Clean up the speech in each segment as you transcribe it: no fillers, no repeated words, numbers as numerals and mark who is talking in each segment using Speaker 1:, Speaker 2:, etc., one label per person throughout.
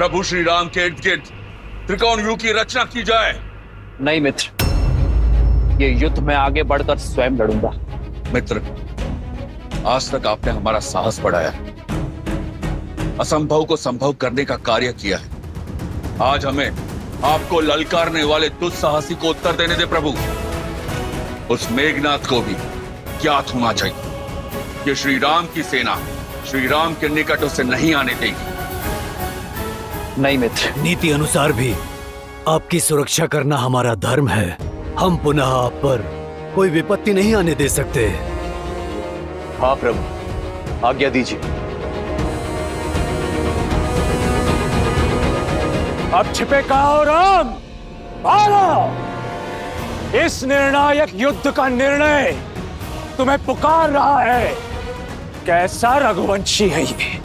Speaker 1: प्रभु श्री राम के इर्द गिर्द त्रिकोण व्यूह की रचना की जाए।
Speaker 2: नहीं मित्र, ये युद्ध में आगे बढ़कर स्वयं लड़ूंगा।
Speaker 1: मित्र, आज तक आपने हमारा साहस बढ़ाया, असंभव को संभव करने का कार्य किया है। आज हमें आपको ललकारने वाले दुस्साहसी को उत्तर देने दे प्रभु। उस मेघनाथ को भी ज्ञात होना चाहिए कि श्री राम की सेना श्री राम के निकट उसे नहीं आने देगी।
Speaker 2: नहीं मित्र,
Speaker 3: नीति अनुसार भी आपकी सुरक्षा करना हमारा धर्म है। हम पुनः आप पर कोई विपत्ति नहीं आने दे सकते।
Speaker 2: हाँ प्रभु, आज्ञा दीजिए।
Speaker 4: अब छिपे कहाँ हो राम? आओ! इस निर्णायक युद्ध का निर्णय तुम्हें पुकार रहा है। कैसा रघुवंशी है ये,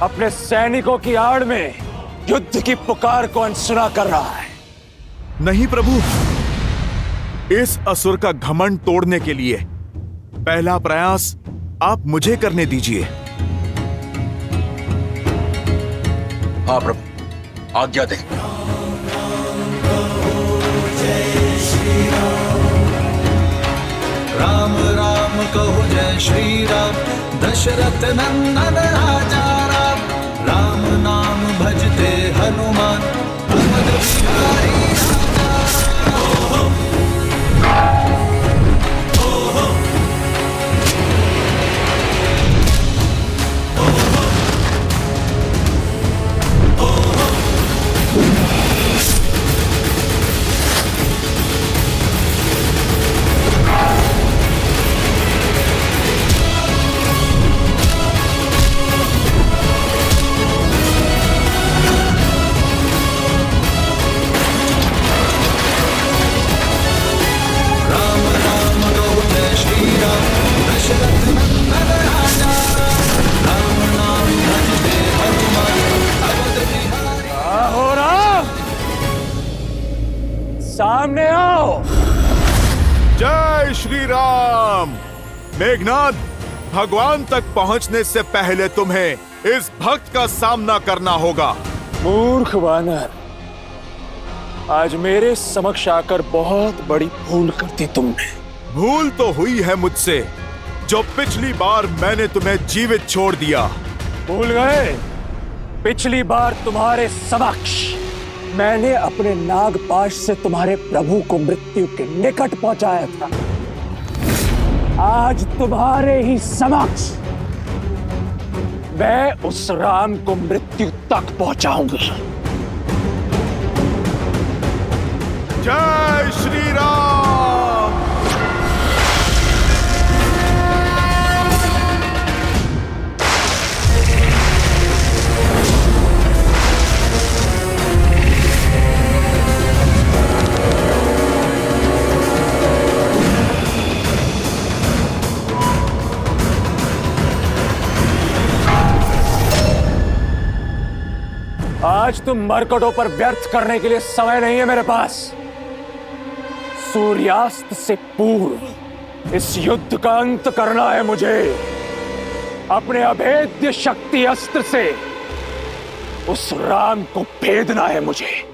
Speaker 4: अपने सैनिकों की आड़ में युद्ध की पुकार को अनसुना कर रहा है।
Speaker 5: नहीं प्रभु, इस असुर का घमंड तोड़ने के लिए पहला प्रयास आप मुझे करने दीजिए।
Speaker 1: हाँ प्रभु, आज्ञा दे।
Speaker 6: राम राम कहो जय श्री राम, दशरथ नंदन राजा राम। राम नाम भजते हनुमान, अवध बिहारी राजा राम।
Speaker 4: सामने आओ।
Speaker 5: जय श्री राम। मेघनाथ, भगवान तक पहुंचने से पहले तुम्हें इस भक्त का सामना करना होगा।
Speaker 4: मूर्ख वानर, आज मेरे समक्ष आकर बहुत बड़ी भूल कर दी तुमने।
Speaker 5: भूल तो हुई है मुझसे, जो पिछली बार मैंने तुम्हें जीवित छोड़ दिया।
Speaker 4: भूल गए? पिछली बार तुम्हारे समक्ष मैंने अपने नागपाश से तुम्हारे प्रभु को मृत्यु के निकट पहुंचाया था। आज तुम्हारे ही समक्ष मैं उस राम को मृत्यु तक पहुंचाऊंगा।
Speaker 5: जय श्री राम।
Speaker 4: आज तुम मरकटों पर व्यर्थ करने के लिए समय नहीं है मेरे पास। सूर्यास्त से पूर्व इस युद्ध का अंत करना है मुझे। अपने अभेद्य शक्ति अस्त्र से उस राम को भेदना है मुझे।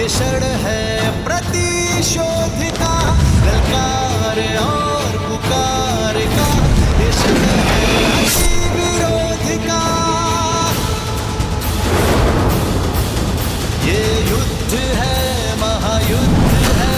Speaker 6: क्षण है प्रतिशोध का, ललकार और पुकार का। ये क्षण है विरोध का। ये युद्ध है, महायुद्ध है।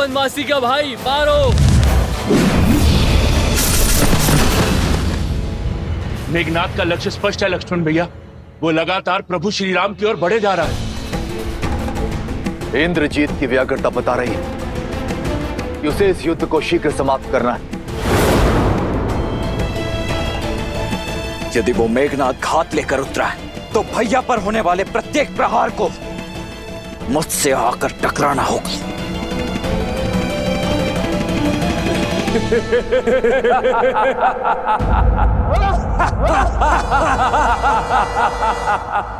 Speaker 7: वनवासी का भाई मारो।
Speaker 4: मेघनाथ का लक्ष्य स्पष्ट है लक्ष्मण भैया, वो लगातार प्रभु श्री राम की ओर बढ़े जा रहा है।
Speaker 8: इंद्रजीत की व्याकुलता बता रही है कि उसे इस युद्ध को शीघ्र समाप्त करना है।
Speaker 2: यदि वो मेघनाथ घात लेकर उतरा है तो भैया पर होने वाले प्रत्येक प्रहार को मुझसे आकर टकराना होगा।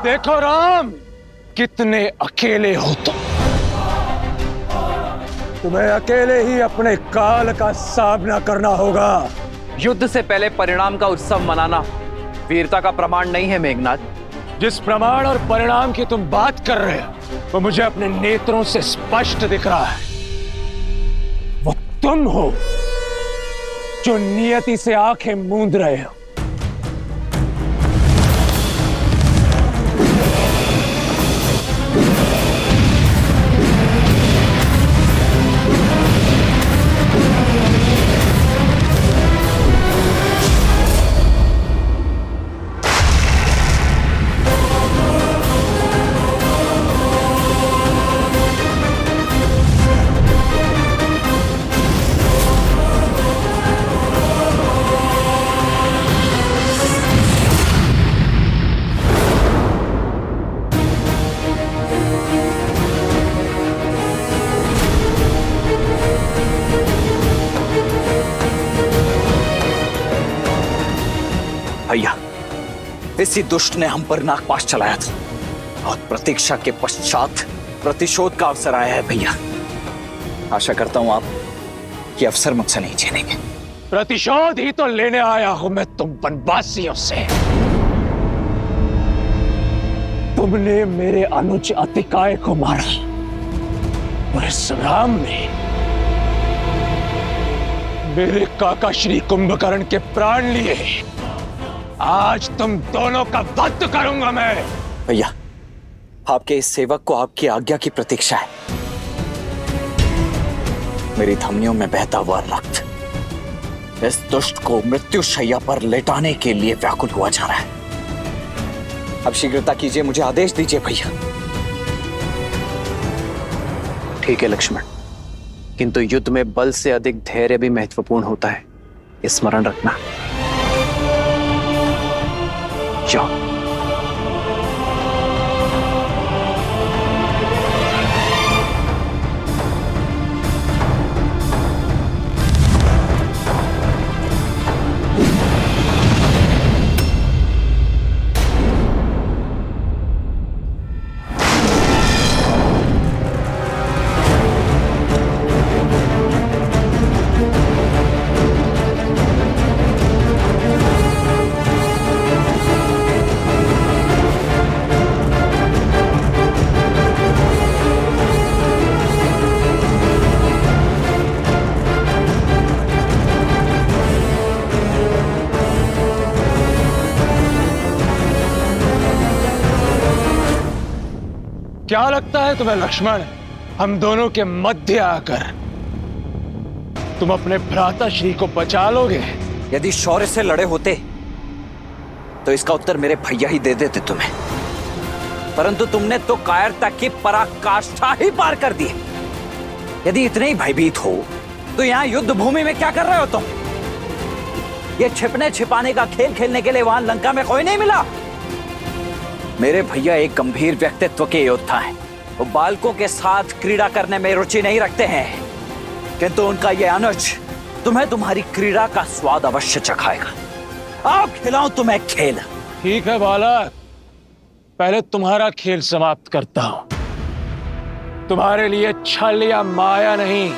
Speaker 4: देखो राम, कितने अकेले हो तुम्हें अकेले ही अपने काल का सामना करना होगा।
Speaker 2: युद्ध से पहले परिणाम का उत्सव मनाना वीरता का प्रमाण नहीं है मेघनाथ।
Speaker 4: जिस प्रमाण और परिणाम की तुम बात कर रहे हो वो मुझे अपने नेत्रों से स्पष्ट दिख रहा है। वो तुम हो जो नियति से आंखें मूंद रहे हो।
Speaker 2: भैया, इसी दुष्ट ने हम पर नागपाश चलाया था और प्रतीक्षा के पश्चात प्रतिशोध का अवसर आया है भैया। आशा करता हूं आप ये अवसर मुझसे नहीं छीनेंगे।
Speaker 4: प्रतिशोध ही तो लेने आया हूं मैं तुम वनवासियों से। तुमने मेरे अनुज अतिकाय को मारा और इस राम ने मेरे काका श्री कुंभकर्ण के प्राण लिए। आज तुम दोनों का वध करूंगा मैं।
Speaker 2: भैया, आपके इस सेवक को आपकी आज्ञा की प्रतीक्षा है। मेरी धमनियों में बहता हुआ रक्त इस दुष्ट को मृत्यु शैया पर लेटाने के लिए व्याकुल हुआ जा रहा है। अब शीघ्रता कीजिए, मुझे आदेश दीजिए भैया। ठीक है लक्ष्मण, किंतु युद्ध में बल से अधिक धैर्य भी महत्वपूर्ण होता है, स्मरण रखना। जाओ।
Speaker 4: क्या लगता है तुम्हें लक्ष्मण, हम दोनों के मध्य आकर तुम अपने भ्राता श्री को बचा लोगे?
Speaker 2: यदि शौर्य से लड़े होते तो इसका उत्तर मेरे भैया ही दे देते तुम्हें, परंतु तुमने तो कायरता की पराकाष्ठा ही पार कर दी। यदि इतने ही भयभीत हो तो यहाँ युद्ध भूमि में क्या कर रहे हो तुम? ये छिपने छिपाने का खेल खेलने के लिए वहां लंका में कोई नहीं मिला। मेरे भैया एक गंभीर व्यक्तित्व के योद्धा हैं। वो बालकों के साथ क्रीड़ा करने में रुचि नहीं रखते हैं, किंतु उनका ये अनुज तुम्हें तुम्हारी क्रीड़ा का स्वाद अवश्य चखाएगा। आओ खिलाऊं तुम्हें खेल।
Speaker 4: ठीक है बालक, पहले तुम्हारा खेल समाप्त करता हूं। तुम्हारे लिए छल या माया नहीं,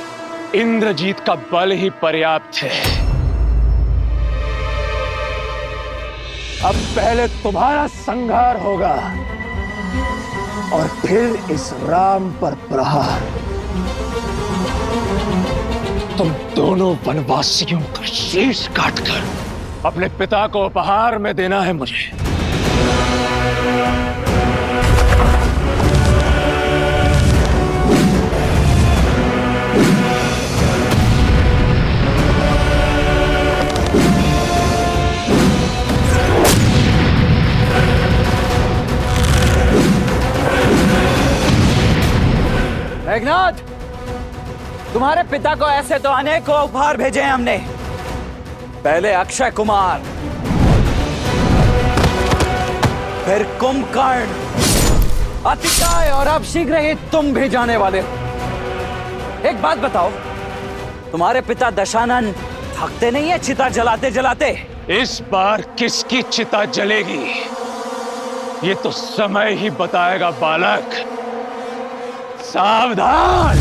Speaker 4: इंद्रजीत का बल ही पर्याप्त है। अब पहले तुम्हारा संहार होगा और फिर इस राम पर प्रहार। तुम दोनों वनवासियों का शीश काटकर अपने पिता को उपहार में देना है मुझे।
Speaker 2: मेघनाद, तुम्हारे पिता को ऐसे तो अनेकों उपहार भेजे हैं हमने। पहले अक्षय कुमार, फिर कुंभकर्ण, अतिकाय और अब शीघ्र ही तुम भी जाने वाले हो। एक बात बताओ, तुम्हारे पिता दशानन थकते नहीं है चिता जलाते जलाते?
Speaker 4: इस बार किसकी चिता जलेगी ये तो समय ही बताएगा बालक। सावधान।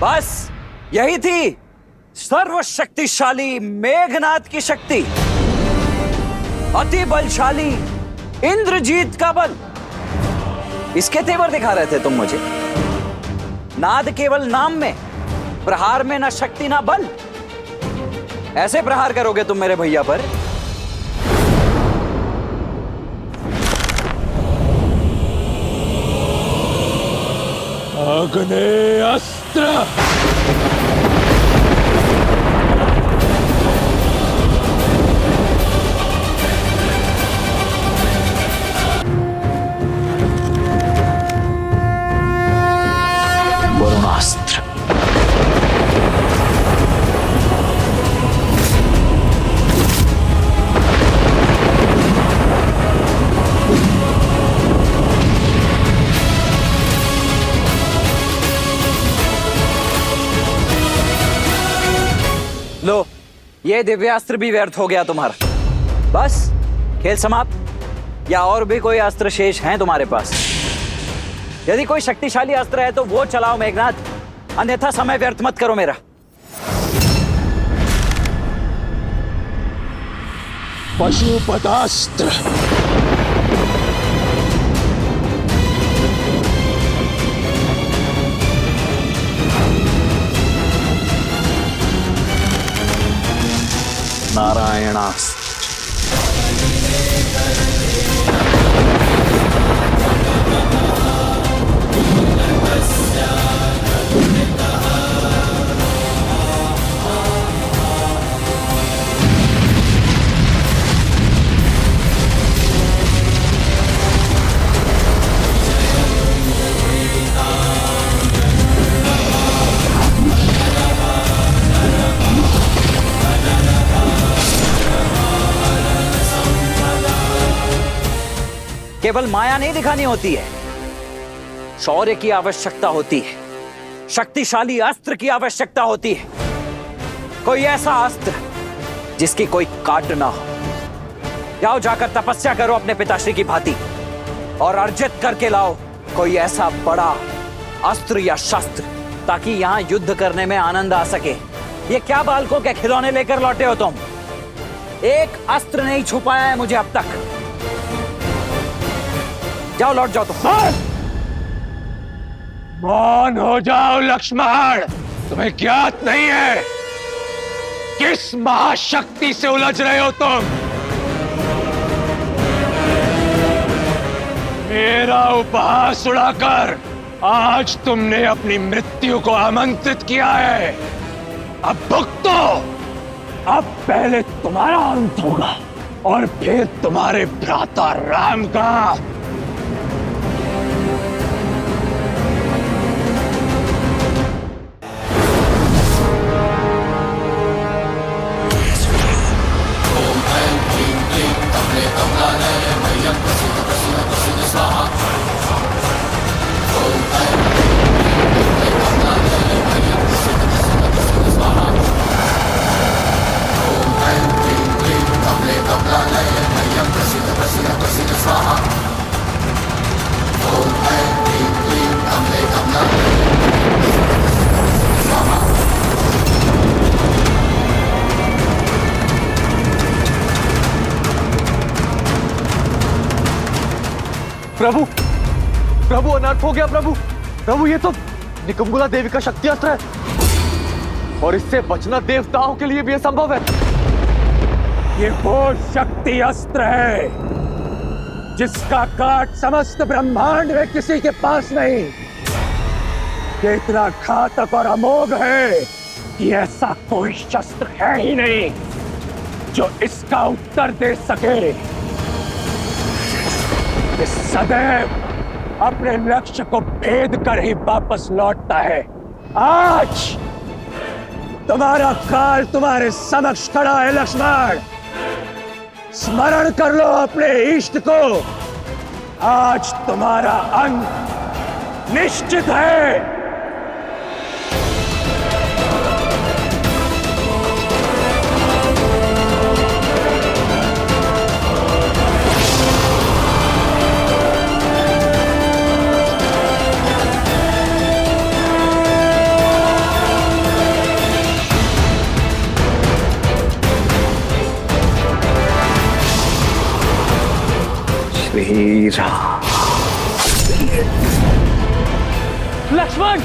Speaker 2: बस यही थी सर्वशक्तिशाली मेघनाद की शक्ति, अति बलशाली इंद्रजीत का बल। इसके तेवर दिखा रहे थे तुम मुझे। नाद केवल नाम में, प्रहार में ना शक्ति ना बल। ऐसे प्रहार करोगे तुम मेरे भैया पर?
Speaker 4: अग्नि अस्त्र।
Speaker 2: वरुणास्त्र। लो, ये दिव्यास्त्र भी व्यर्थ हो गया तुम्हारा। बस खेल समाप्त। या और भी कोई अस्त्र शेष हैं तुम्हारे पास? यदि कोई शक्तिशाली अस्त्र है तो वो चलाओ मेघनाद, अन्यथा समय व्यर्थ मत करो मेरा।
Speaker 4: पशुपतास्त्र।
Speaker 2: नारायणास्त्र। केवल माया नहीं दिखानी होती है, शौर्य की आवश्यकता होती है, शक्तिशाली अस्त्र की आवश्यकता होती है। कोई ऐसा अस्त्र जिसकी कोई काट ना हो। जाओ, जाकर तपस्या करो अपने पिताश्री की भांति और अर्जित करके लाओ कोई ऐसा बड़ा अस्त्र या शस्त्र, ताकि यहां युद्ध करने में आनंद आ सके। ये क्या बालकों के खिलौने लेकर लौटे हो तुम? एक अस्त्र नहीं छुपाया है मुझे अब तक। जाओ, लौट जाओ तुम।
Speaker 4: मौन हो जाओ लक्ष्मण। तुम्हें ज्ञात नहीं है किस महाशक्ति से उलझ रहे हो तुम। मेरा उपहास उड़ाकर आज तुमने अपनी मृत्यु को आमंत्रित किया है। अब भुगतो। अब पहले तुम्हारा अंत होगा और फिर तुम्हारे भ्राता राम का।
Speaker 8: प्रभु, प्रभु अनर्थ हो गया प्रभु। प्रभु, ये तो निकुंभला देवी का शक्ति अस्त्र है और इससे बचना देवताओं के लिए भी असंभव है।
Speaker 4: ये वो शक्ति अस्त्र है जिसका काट समस्त ब्रह्मांड में किसी के पास नहीं। ये इतना घातक और अमोघ है कि ऐसा कोई शस्त्र है ही नहीं जो इसका उत्तर दे सके। ये सदैव अपने लक्ष्य को भेद कर ही वापस लौटता है। आज तुम्हारा काल तुम्हारे समक्ष खड़ा है लक्ष्मण। स्मरण कर लो अपने इष्ट को। आज तुम्हारा अंत निश्चित है।
Speaker 2: श्री राम।
Speaker 4: लक्ष्मण,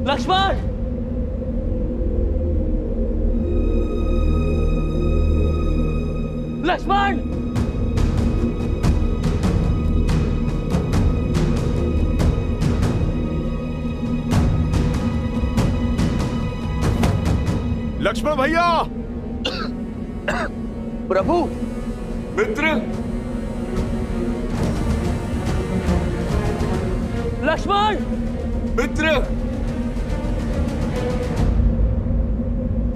Speaker 4: लक्ष्मण, लक्ष्मण,
Speaker 5: लक्ष्मण भैया।
Speaker 8: प्रभु,
Speaker 1: मित्र,
Speaker 4: लक्ष्मण,
Speaker 1: मित्र,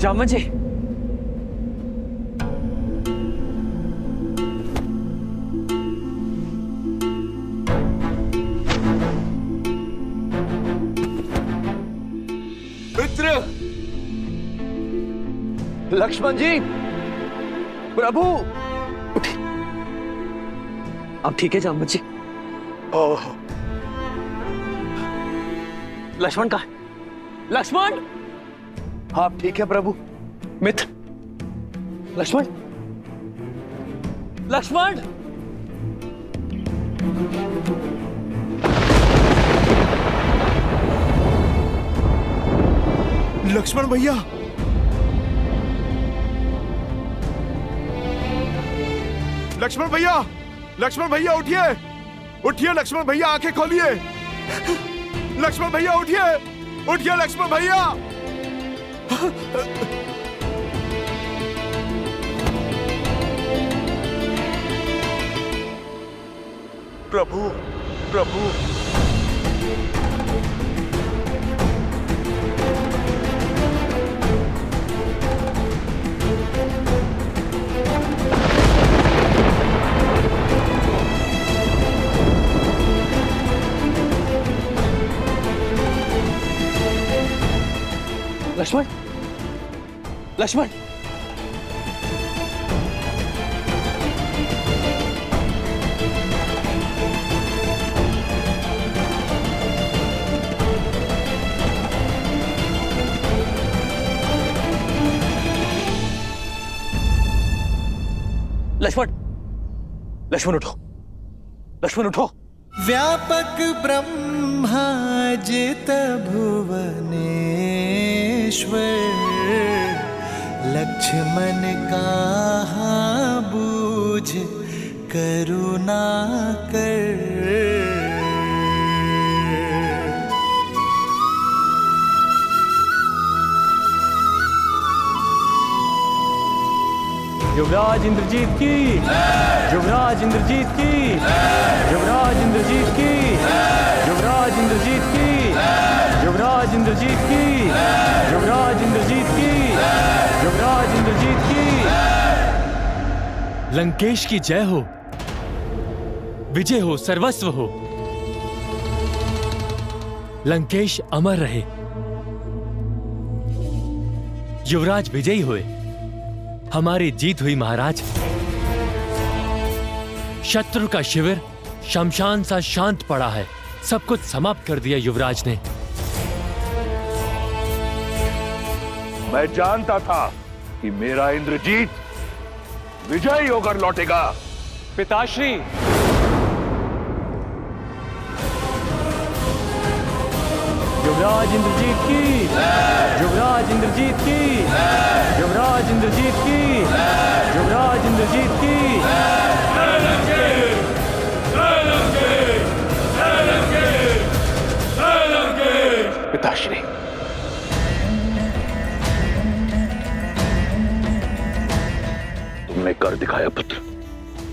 Speaker 2: जामन जी,
Speaker 1: मित्र,
Speaker 8: लक्ष्मण जी, प्रभु।
Speaker 2: अब ठीक है जामन जी?
Speaker 8: लक्ष्मण कहाँ है? लक्ष्मण, आप ठीक है प्रभु?
Speaker 2: मित्र,
Speaker 8: लक्ष्मण, लक्ष्मण,
Speaker 5: लक्ष्मण भैया, लक्ष्मण भैया, लक्ष्मण भैया उठिए, उठिए लक्ष्मण भैया, आंखें खोलिए। लक्ष्मण भैया उठिए, उठिए लक्ष्मण भैया। प्रभु, प्रभु,
Speaker 8: लक्ष्मण, लक्ष्मण, लक्ष्मण, लक्ष्मण उठो, लक्ष्मण उठो।
Speaker 6: व्यापक ब्रह्मा जित भुवनेश्वर, लक्ष्मण कहाँ बूझ करुणा कर।
Speaker 4: युवराज इंद्रजीत की, युवराज इंद्रजीत की, युवराज इंद्रजीत की, युवराज इंद्रजीत की, युवराज इंद्रजीत की, युवराज इंद्रजीत की, युवराज इंद्रजीत की।
Speaker 7: लंकेश की जय हो, विजय हो, सर्वस्व हो। लंकेश अमर रहे, युवराज विजयी हुए, हमारी जीत हुई महाराज। शत्रु का शिविर शमशान सा शांत पड़ा है, सब कुछ समाप्त कर दिया युवराज ने।
Speaker 9: मैं जानता था कि मेरा इंद्रजीत विजयी होकर लौटेगा।
Speaker 4: पिताश्री, युवराज इंद्रजीत की, युवराज इंद्रजीत की, युवराज इंद्रजीत की, युवराज इंद्रजीत की।
Speaker 9: पिताश्री, तुमने कर दिखाया पुत्र।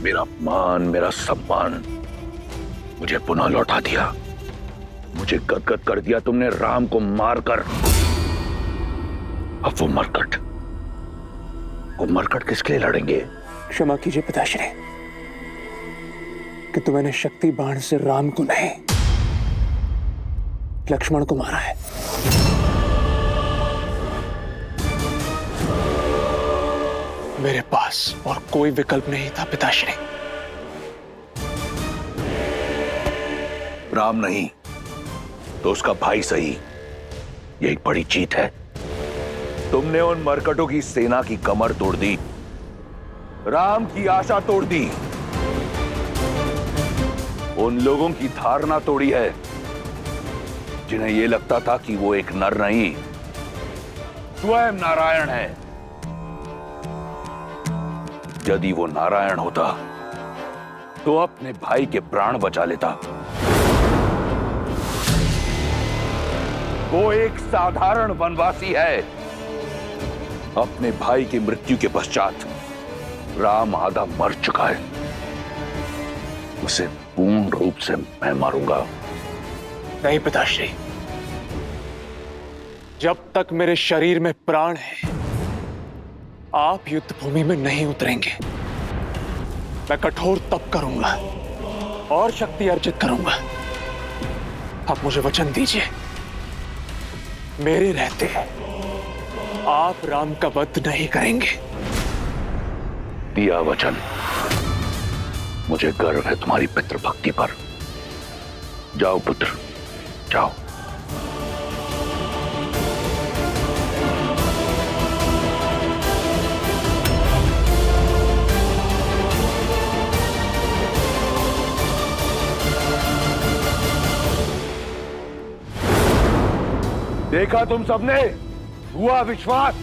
Speaker 9: मेरा मान, मेरा सम्मान मुझे पुनः लौटा दिया। मुझे गदगद कर दिया तुमने राम को मारकर। अब वो मरकट किसके लिए लड़ेंगे?
Speaker 4: क्षमा कीजिए पिताश्री कि तो मैंने शक्ति बाण से राम को नहीं, लक्ष्मण को मारा है। मेरे पास और कोई विकल्प नहीं था पिताश्री।
Speaker 9: राम नहीं तो उसका भाई सही, ये एक बड़ी जीत है। तुमने उन मरकटों की सेना की कमर तोड़ दी, राम की आशा तोड़ दी, उन लोगों की धारणा तोड़ी है जिन्हें यह लगता था कि वो एक नर नहीं, स्वयं नारायण है। यदि वो नारायण होता तो अपने भाई के प्राण बचा लेता। वो एक साधारण वनवासी है। अपने भाई की मृत्यु के पश्चात राम आधा मर चुका है, उसे पूर्ण रूप से मैं मारूंगा।
Speaker 4: नहीं पिताश्री, जब तक मेरे शरीर में प्राण है आप युद्ध भूमि में नहीं उतरेंगे। मैं कठोर तप करूंगा और शक्ति अर्जित करूंगा। आप मुझे वचन दीजिए, मेरे रहते आप राम का वध नहीं करेंगे।
Speaker 9: दिया वचन। मुझे गर्व है तुम्हारी पितृभक्ति पर। जाओ पुत्र, जाओ। देखा तुम सबने, हुआ विश्वास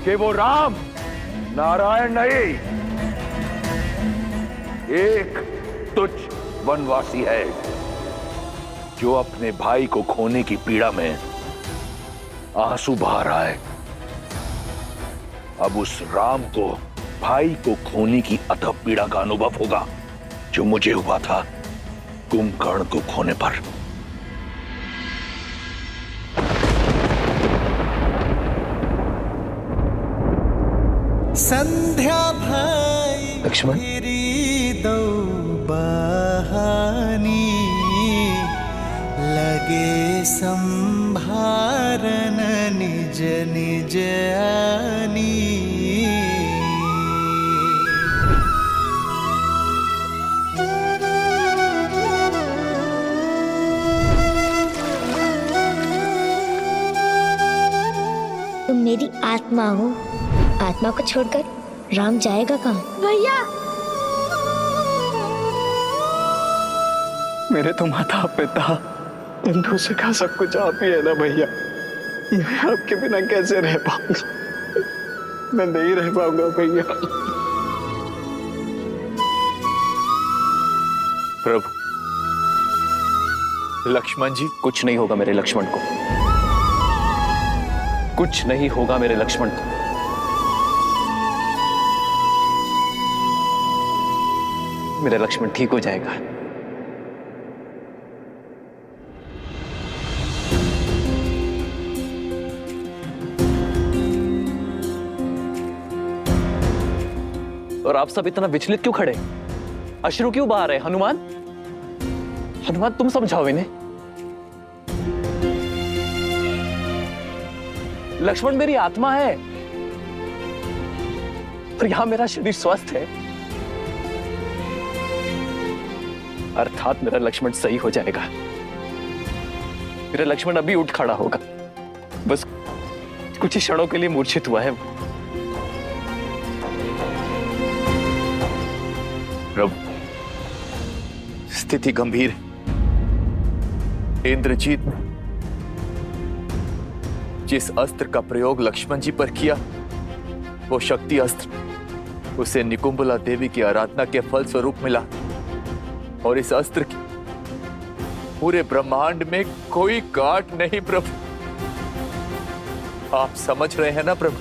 Speaker 9: कि वो राम नारायण नहीं, एक तुच्छ वनवासी है जो अपने भाई को खोने की पीड़ा में आंसू बहा रहा है। अब उस राम को भाई को खोने की अथक पीड़ा का अनुभव होगा जो मुझे हुआ था कुंभकर्ण को खोने पर।
Speaker 6: संध्या भाई
Speaker 9: लक्ष्मण,
Speaker 6: दो बहानी लगे संभारन निज निज आनी।
Speaker 10: तुम मेरी आत्मा हो, आत्मा को छोड़कर राम जाएगा कहाँ? भैया,
Speaker 8: मेरे तो माता पिता बंधु से का सब कुछ आप ही है ना भैया। मैं आपके बिना कैसे रह पाऊंगा? मैं नहीं रह पाऊंगा भैया।
Speaker 11: प्रभु, लक्ष्मण जी, कुछ नहीं होगा मेरे लक्ष्मण को, कुछ नहीं होगा मेरे लक्ष्मण को। मेरा लक्ष्मण ठीक हो जाएगा। और आप सब इतना विचलित क्यों खड़े? अश्रु क्यों बहा रहे? हनुमान, हनुमान तुम समझाओ इन्हें। लक्ष्मण मेरी आत्मा है और यहां मेरा शरीर स्वस्थ है, अर्थात मेरा लक्ष्मण सही हो जाएगा। मेरा लक्ष्मण अभी उठ खड़ा होगा, बस कुछ ही क्षणों के लिए मूर्छित हुआ है।
Speaker 9: प्रभु, स्थिति गंभीर है। इंद्रजीत ने जिस अस्त्र का प्रयोग लक्ष्मण जी पर किया, वो शक्ति अस्त्र उसे निकुंबला देवी की आराधना के फल स्वरूप मिला, और इस अस्त्र की पूरे ब्रह्मांड में कोई गांठ नहीं। प्रभु, आप समझ रहे हैं ना प्रभु?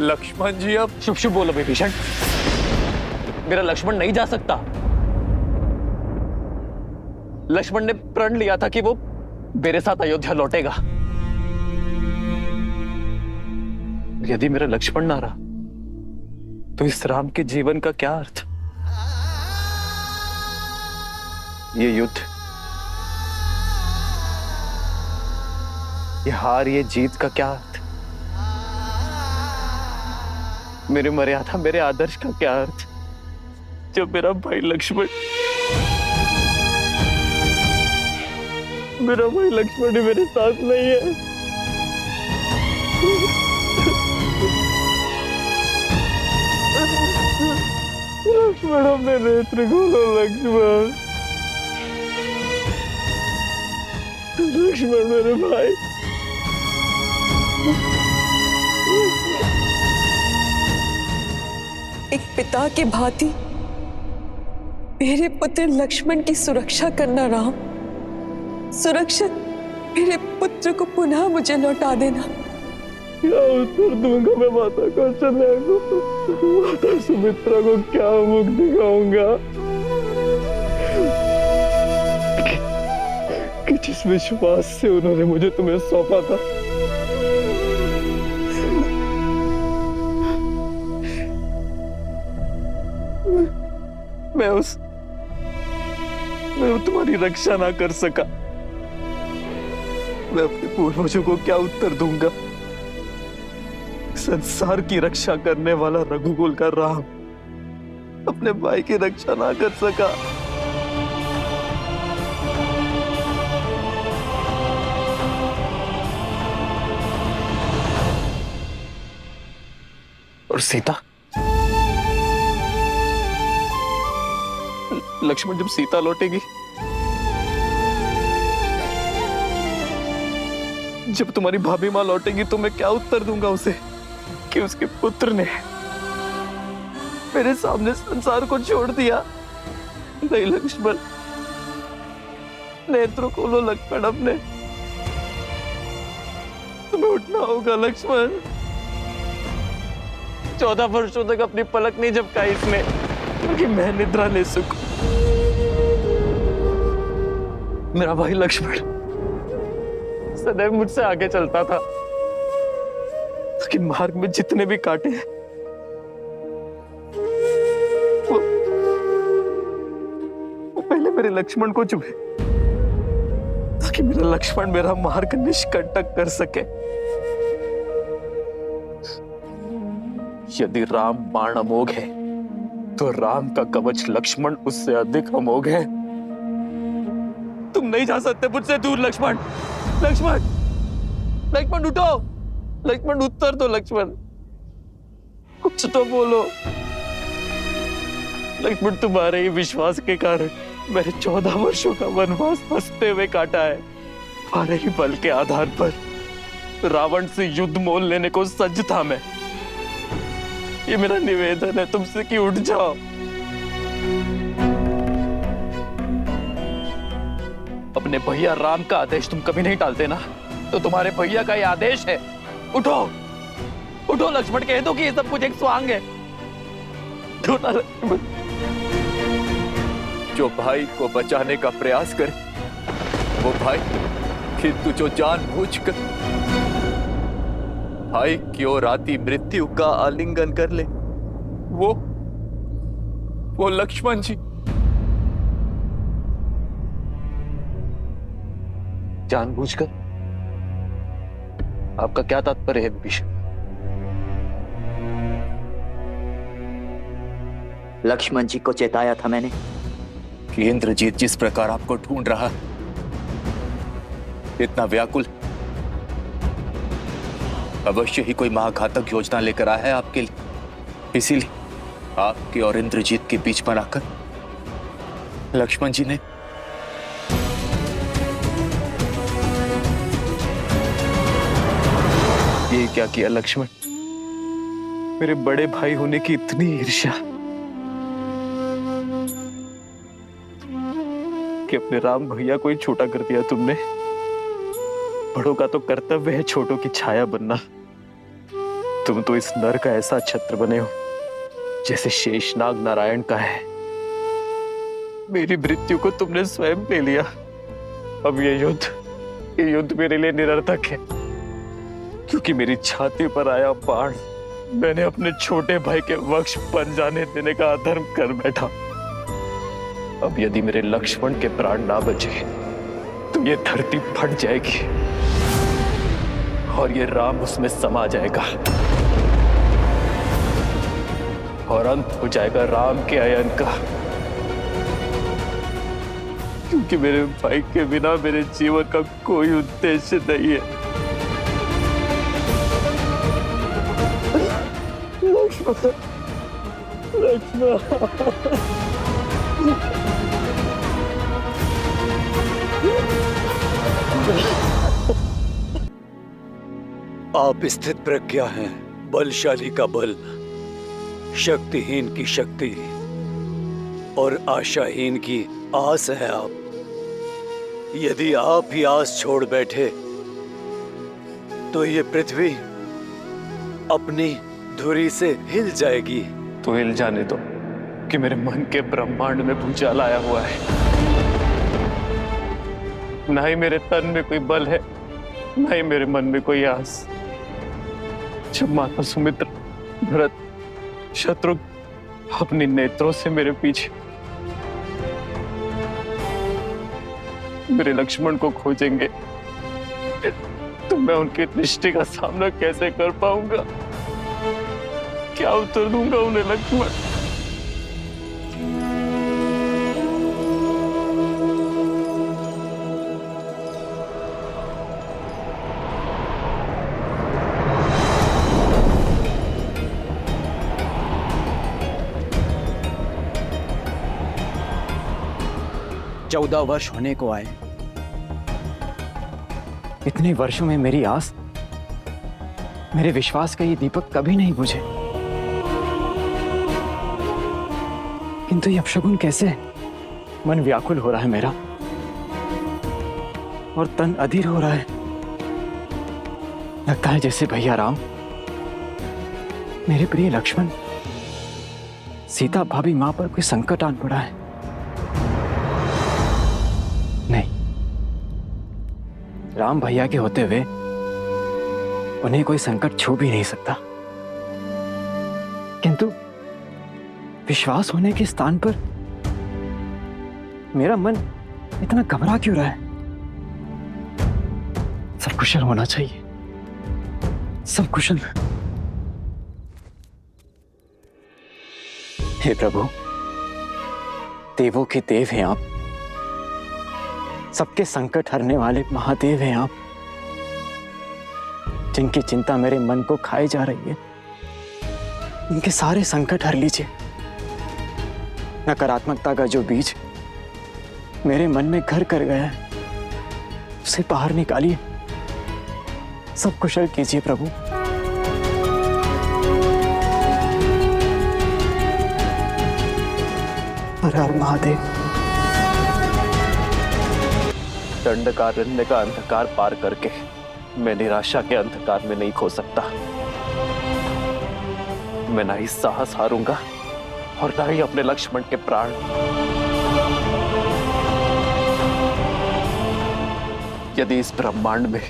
Speaker 9: लक्ष्मण जी अब
Speaker 11: शुभ शुभ बोलो विभीषण, मेरा लक्ष्मण नहीं जा सकता। लक्ष्मण ने प्रण लिया था कि वो मेरे साथ अयोध्या लौटेगा। यदि मेरा लक्ष्मण ना रहा तो इस राम के जीवन का क्या अर्थ? ये युद्ध, ये हार, ये जीत का क्या अर्थ? मेरी मर्यादा, मेरे आदर्श का क्या अर्थ जब मेरा भाई लक्ष्मण ही मेरे साथ नहीं है? लक्ष्मण, अपने नेत्र खोलो लक्ष्मण, लक्ष्मण मेरे भाई।
Speaker 12: एक पिता के भांति मेरे पुत्र लक्ष्मण की सुरक्षा करना राम, सुरक्षित मेरे पुत्र को पुनः मुझे लौटा देना।
Speaker 8: क्या उत्तर दूंगा मैं माता कौशल्या को? माता सुमित्रा को क्या मुख दिखाऊंगा कि जिस विश्वास से उन्होंने मुझे तुम्हें सौंपा था, मैं तुम्हारी रक्षा ना कर सका। मैं अपने पूर्वजों को क्या उत्तर दूंगा? संसार की रक्षा करने वाला रघुकुल का राम अपने भाई की रक्षा ना कर सका।
Speaker 11: और सीता, लक्ष्मण जब सीता लौटेगी, जब तुम्हारी भाभी मां लौटेगी, तो मैं क्या उत्तर दूंगा उसे कि उसके पुत्र ने मेरे सामने संसार को छोड़ दिया? नहीं लक्ष्मण, नेत्रों खोलो लक्ष्मण अपने, तुम्हें उठना होगा लक्ष्मण। 14 वर्षों तक अपनी पलक नहीं झपकाई इसने क्योंकि मैं निद्रा ले सकूं। मेरा भाई लक्ष्मण सदैव मुझसे आगे चलता था, लेकिन मार्ग में जितने भी कांटे हैं वो पहले मेरे लक्ष्मण को चुभे, ताकि मेरा लक्ष्मण मेरा मार्ग निष्कंटक कर सके। यदि राम बाण अमोघ है तो राम का कवच लक्ष्मण उससे अधिक अमोघ है। तुम नहीं जा सकते मुझसे दूर लक्ष्मण। लक्ष्मण, लक्ष्मण उठो, लक्ष्मण उत्तर दो लक्ष्मण, कुछ तो बोलो। लक्ष्मण, तुम्हारे ही विश्वास के कारण मैंने 14 वर्षों का वनवास हंसते हुए काटा है। तुम्हारे ही बल के आधार पर रावण से युद्ध मोल लेने को सज्ज था मैं। ये मेरा निवेदन है तुमसे कि उठ जाओ। अपने भैया राम का आदेश तुम कभी नहीं टालते ना, तो तुम्हारे भैया का ये आदेश है, उठो उठो लक्ष्मण, कह दो कि ये सब कुछ एक स्वांग है। उठो ना लक्ष्मण। जो भाई को बचाने का प्रयास करे, वो भाई किंतु जो जानबूझकर भाई की ओर आती मृत्यु का आलिंगन कर ले, वो लक्ष्मण जी। जानबूझकर? आपका क्या तात्पर्य है विभीषण?
Speaker 2: लक्ष्मण जी को चेताया था मैंने
Speaker 11: कि इंद्रजीत जिस प्रकार आपको ढूंढ रहा, इतना व्याकुल, अवश्य ही कोई महाघातक योजना लेकर आया है आपके लिए। इसीलिए आपके और इंद्रजीत के बीच बनाकर लक्ष्मण जी ने ये क्या किया लक्ष्मण? मेरे बड़े भाई होने की इतनी ईर्ष्या कि अपने राम भैया को ही छोटा कर दिया तुमने। बड़ों का तो कर्तव्य है छोटों की छाया बनना। तुम तो इस नर का ऐसा छत्र बने हो जैसे शेषनाग नारायण का है। मेरी मृत्यु को तुमने स्वयं ले लिया। अब ये युद्ध मेरे लिए निरर्थक है, क्योंकि मेरी छाती पर आया बाण मैंने अपने छोटे भाई के वक्ष बन जाने देने का अधर्म कर बैठा। अब यदि मेरे लक्ष्मण के प्राण ना बचे तो ये धरती फट जाएगी और ये राम उसमें समा जाएगा और अंत हो जाएगा राम के अयन का। क्योंकि मेरे भाई के बिना मेरे जीवन का कोई उद्देश्य नहीं है।
Speaker 3: आप स्थित प्रज्ञा हैं, बलशाली का बल, शक्तिहीन की शक्ति और आशाहीन की आस है आप। यदि आप ही आस छोड़ बैठे तो ये पृथ्वी अपनी धुरी से हिल जाएगी।
Speaker 11: तो हिल जाने दो कि मेरे मन के ब्रह्मांड में भूचाल आया हुआ है। ना ही मेरे तन में कोई बल है, ना ही मेरे मन में कोई आस। जब माता सुमित्रा, भरत, शत्रुघ्न अपने नेत्रों से मेरे पीछे मेरे लक्ष्मण को खोजेंगे तो मैं उनकी दृष्टि का सामना कैसे कर पाऊंगा? क्या उत्तर दूंगा उन्हें लक्ष्मण?
Speaker 2: चौदह वर्ष होने को आए।
Speaker 8: इतने वर्षों में मेरी आस, मेरे विश्वास का ये दीपक कभी नहीं बुझे, किंतु ये अपशगुन कैसे? मन व्याकुल हो रहा है मेरा और तन अधीर हो रहा है। लगता है जैसे भैया राम, मेरे प्रिय लक्ष्मण, सीता भाभी मां पर कोई संकट आन पड़ा है। नहीं, राम भैया के होते हुए उन्हें कोई संकट छू भी नहीं सकता, किंतु विश्वास होने के स्थान पर मेरा मन इतना घबरा क्यों रहा है? सब कुशल होना चाहिए, सब कुशल। हे प्रभु, देवों के देव हैं आप, सबके संकट हरने वाले महादेव हैं आप, जिनकी चिंता मेरे मन को खाई जा रही है। इनके सारे संकट हर लीजिए। नकारात्मकता का जो बीज मेरे मन में घर कर गया है, उसे बाहर निकालिए, सब कुशल कीजिए प्रभु। हर हर महादेव।
Speaker 11: दंडकारण्य का अंधकार पार करके मैं निराशा के अंधकार में नहीं खो सकता। मैं ना ही साहस हारूंगा और ना ही अपने लक्ष्मण के प्राण। यदि इस ब्रह्मांड में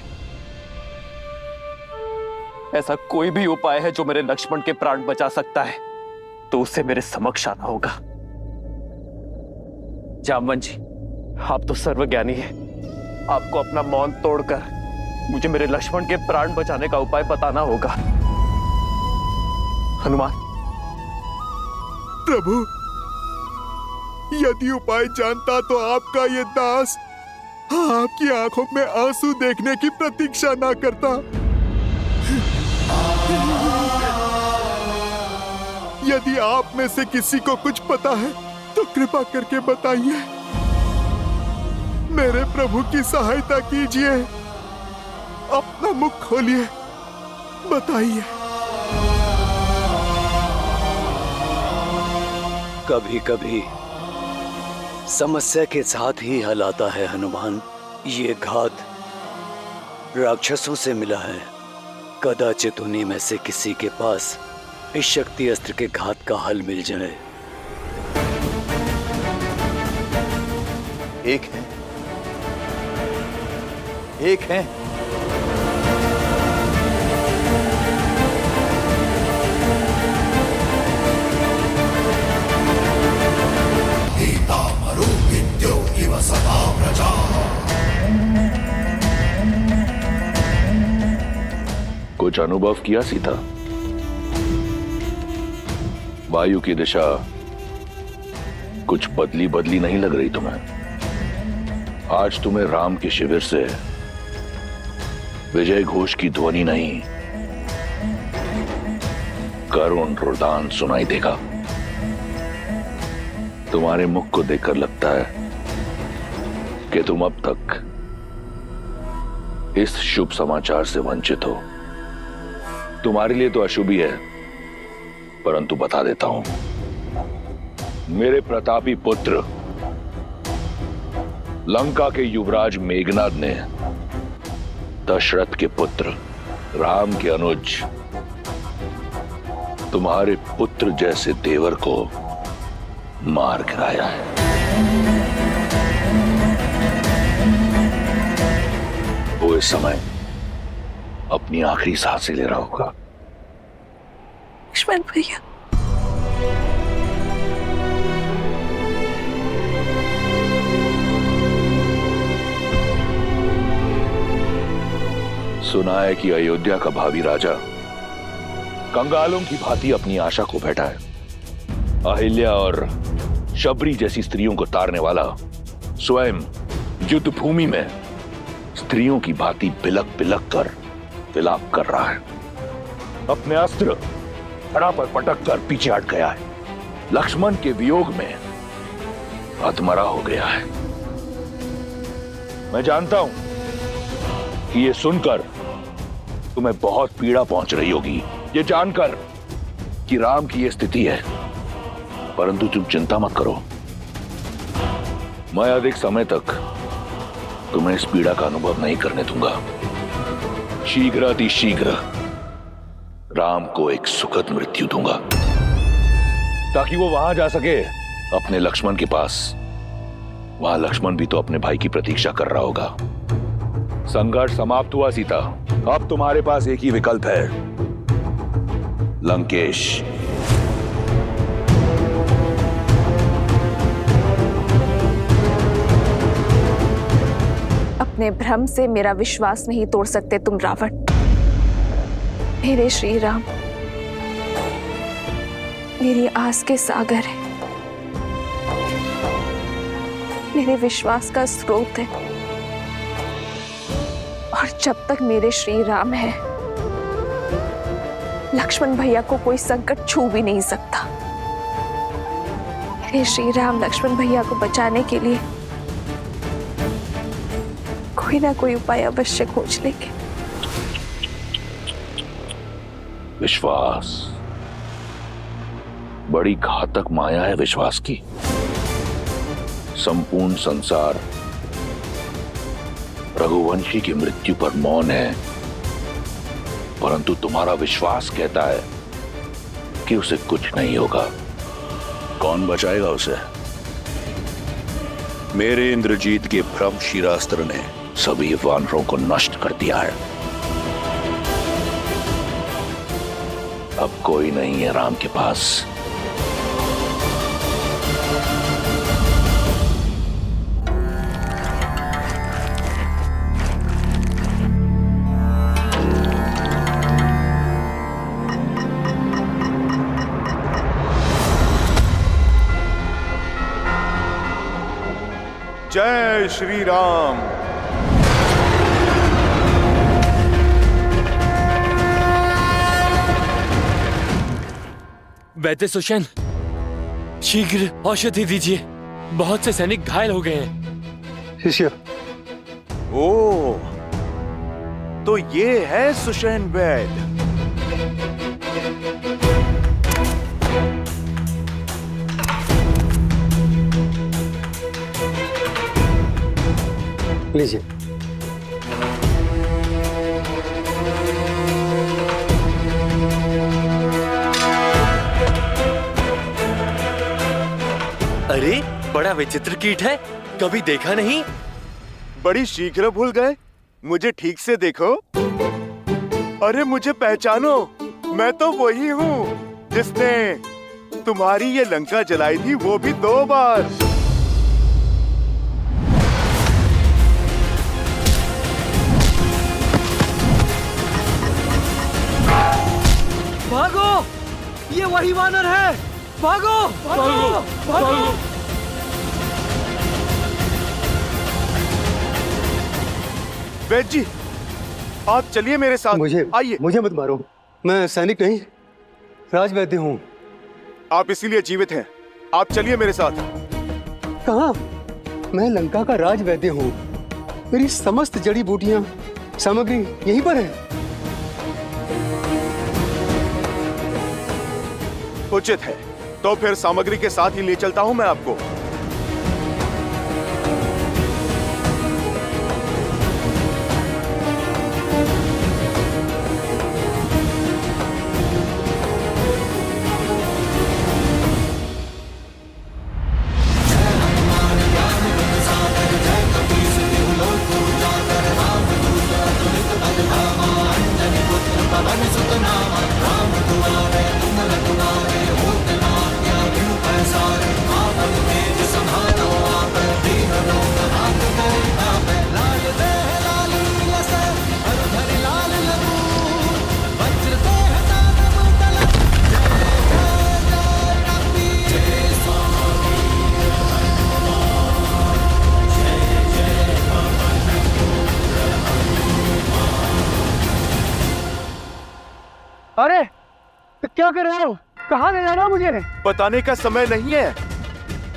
Speaker 11: ऐसा कोई भी उपाय है जो मेरे लक्ष्मण के प्राण बचा सकता है, तो उसे मेरे समक्ष आना होगा। जामवन जी, आप तो सर्वज्ञानी हैं। आपको अपना मौन तोड़कर मुझे मेरे लक्ष्मण के प्राण बचाने का उपाय बताना होगा। हनुमान।
Speaker 5: प्रभु, यदि उपाय जानता तो आपका ये दास आपकी आंखों में आंसू देखने की प्रतीक्षा ना करता। यदि आप में से किसी को कुछ पता है तो कृपा करके बताइए। मेरे प्रभु की सहायता कीजिए। अपना मुख खोलिए, बताइए।
Speaker 3: कभी कभी समस्या के साथ ही हल आता है हनुमान। ये घात राक्षसों से मिला है। कदाचित उन्हीं में से किसी के पास इस शक्ति अस्त्र के घात का हल मिल जाए।
Speaker 9: एक है कुछ अनुभव किया सीता? वायु की दिशा कुछ बदली बदली नहीं लग रही तुम्हें? आज तुम्हें राम के शिविर से विजय घोष की ध्वनि नहीं, करुण रुदान सुनाई देगा। तुम्हारे मुख को देखकर लगता है कि तुम अब तक इस शुभ समाचार से वंचित हो। तुम्हारे लिए तो अशुभ ही है, परंतु बता देता हूं, मेरे प्रतापी पुत्र लंका के युवराज मेघनाद ने दशरथ के पुत्र राम के अनुज तुम्हारे पुत्र जैसे देवर को मार गिराया है। वो इस समय अपनी आखिरी सांसें ले रहा होगा।
Speaker 12: लक्ष्मण भैया,
Speaker 9: सुना है कि अयोध्या का भावी राजा कंगालों की भांति अपनी आशा को बैठा है। अहिल्या और शबरी जैसी स्त्रियों को तारने वाला स्वयं युद्ध भूमि में स्त्रियों की भांति बिलक बिलक कर विलाप कर रहा है। अपने अस्त्र धड़ा पर पटक कर पीछे हट गया है। लक्ष्मण के वियोग में हतमरा हो गया है। मैं जानता हूं कि ये सुनकर तुम्हें बहुत पीड़ा पहुंच रही होगी, ये जानकर कि राम की ये स्थिति है, परंतु तुम चिंता मत करो। मैं अधिक समय तक तुम्हें इस पीड़ा का अनुभव नहीं करने दूंगा। शीघ्र राम को एक सुखद मृत्यु दूंगा, ताकि वो वहां जा सके अपने लक्ष्मण के पास। वहां लक्ष्मण भी तो अपने भाई की प्रतीक्षा कर रहा होगा। संघर्ष समाप्त हुआ सीता। अब तुम्हारे पास एक ही विकल्प है, लंकेश।
Speaker 12: अपने भ्रम से मेरा विश्वास नहीं तोड़ सकते तुम रावण। मेरे श्री राम मेरी आस के सागर है, मेरे विश्वास का स्रोत है, और जब तक मेरे श्री राम है, लक्ष्मण भैया को कोई संकट छू भी नहीं सकता। मेरे श्री राम लक्ष्मण भैया को बचाने के लिए कोई ना कोई उपाय अवश्य खोज लेंगे।
Speaker 9: विश्वास बड़ी घातक माया है विश्वास की। संपूर्ण संसार रघुवंशी की मृत्यु पर मौन है, परंतु तुम्हारा विश्वास कहता है कि उसे कुछ नहीं होगा। कौन बचाएगा उसे?
Speaker 13: मेरे इंद्रजीत के भ्रम शिरास्त्र ने
Speaker 9: सभी वानरों को नष्ट कर दिया है। अब कोई नहीं है राम के पास।
Speaker 5: जय श्री राम।
Speaker 7: वैद्य सुषेण, शीघ्र औषधि दीजिए। बहुत से सैनिक घायल हो गए हैं।
Speaker 8: शिष्य।
Speaker 5: ओ, तो ये है सुषेण वैद्य।
Speaker 8: लीजिए।
Speaker 11: अरे बड़ा विचित्र कीट है, कभी देखा नहीं।
Speaker 5: बड़ी शीघ्र भूल गए। मुझे ठीक से देखो। अरे मुझे पहचानो, मैं तो वही हूँ जिसने तुम्हारी ये लंका जलाई थी, वो भी 2 बार।
Speaker 11: भागो, ये वही वानर है। भागो भागो भागो।
Speaker 5: वैद्य जी, आप चलिए मेरे साथ। आइए।
Speaker 8: मुझे मत मारो, मैं सैनिक नहीं, राजवैद्य हूँ।
Speaker 5: आप इसीलिए जीवित हैं। आप चलिए मेरे साथ।
Speaker 8: कहाँ? मैं लंका का राजवैद्य हूँ। मेरी समस्त जड़ी बूटियाँ, सामग्री यहीं पर है।
Speaker 5: उचित है, तो फिर सामग्री के साथ ही ले चलता हूँ मैं आपको।
Speaker 8: अरे तो क्या कर रहे हो? कहाँ ले जा रहे हो मुझे?
Speaker 5: बताने का समय नहीं है।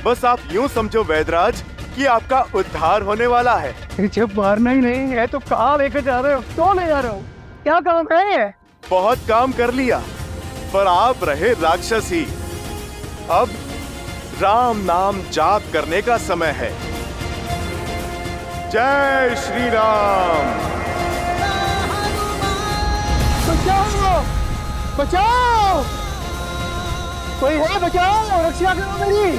Speaker 5: बस आप यूं समझो वैद्यराज कि आपका उद्धार होने वाला है।
Speaker 8: जब मारना ही नहीं है तो कहाँ लेकर जा रहे हो? क्यों ले जा रहे हो? क्या काम है?
Speaker 5: बहुत काम कर लिया, पर आप रहे राक्षस ही। अब राम नाम जाप करने का समय है। जय श्री राम।
Speaker 8: बचाओ! बचाओ! कोई है? बचाओ! रक्षा करो मेरी।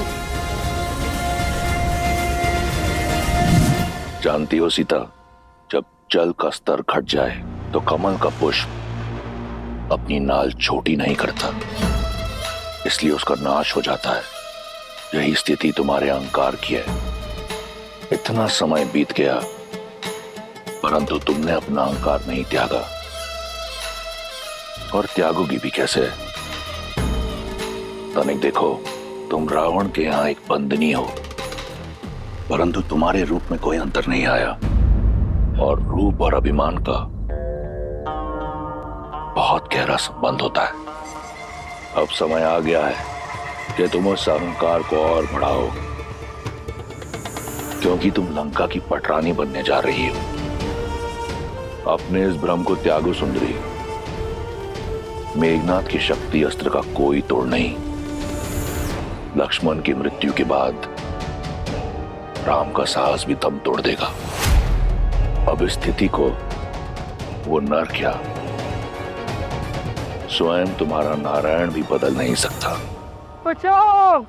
Speaker 9: जानती हो सीता, जब जल का स्तर घट जाए तो कमल का पुष्प अपनी नाल छोटी नहीं करता, इसलिए उसका नाश हो जाता है। यही स्थिति तुम्हारे अहंकार की है। इतना समय बीत गया परंतु तुमने अपना अहंकार नहीं त्यागा, और त्यागोगी भी कैसे? तनिक देखो, तुम रावण के यहाँ एक बंदनी हो, परंतु तुम्हारे रूप में कोई अंतर नहीं आया, और रूप और अभिमान का बहुत गहरा संबंध होता है। अब समय आ गया है कि तुम उस अहंकार को और बढ़ाओ, क्योंकि तुम लंका की पटरानी बनने जा रही हो। अपने इस भ्रम को त्यागो सुंदरी। मेघनाथ की शक्ति अस्त्र का कोई तोड़ नहीं। लक्ष्मण की मृत्यु के बाद राम का साहस भी दम तोड़ देगा। अब इस स्थिति को वो नर क्या, स्वयं तुम्हारा नारायण भी बदल नहीं सकता।
Speaker 8: बचाओ!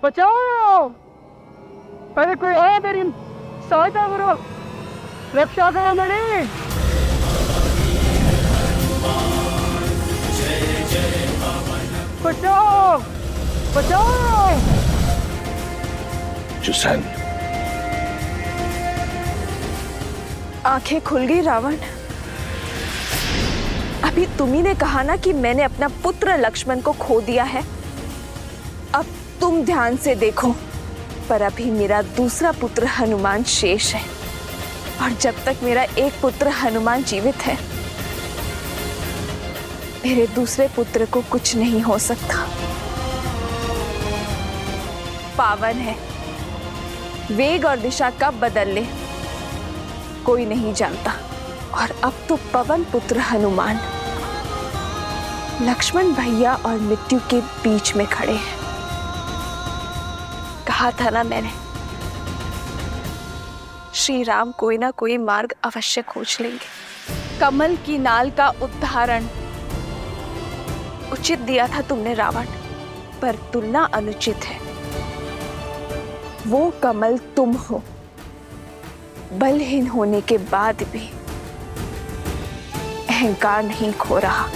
Speaker 8: बचाओ! अरे कोई है, मेरी सहायता करो।
Speaker 4: रक्षा करो मेरी। बचाओ बचाओ।
Speaker 9: जुसैन,
Speaker 12: आंखें खुल गई रावण। अभी तुम्ही ने कहा ना कि मैंने अपना पुत्र लक्ष्मण को खो दिया है। अब तुम ध्यान से देखो, पर अभी मेरा दूसरा पुत्र हनुमान शेष है, और जब तक मेरा एक पुत्र हनुमान जीवित है, मेरे दूसरे पुत्र को कुछ नहीं हो सकता। पावन है, वेग और दिशा कब बदल ले कोई नहीं जानता। और अब तो पवन पुत्र हनुमान लक्ष्मण भैया और मृत्यु के बीच में खड़े हैं। कहा था ना मैंने, श्री राम कोई ना कोई मार्ग अवश्य खोज लेंगे। कमल की नाल का उदाहरण उचित दिया था तुमने रावण, पर तुलना अनुचित है। वो कमल तुम हो, बलहीन होने के बाद भी अहंकार नहीं खो रहा।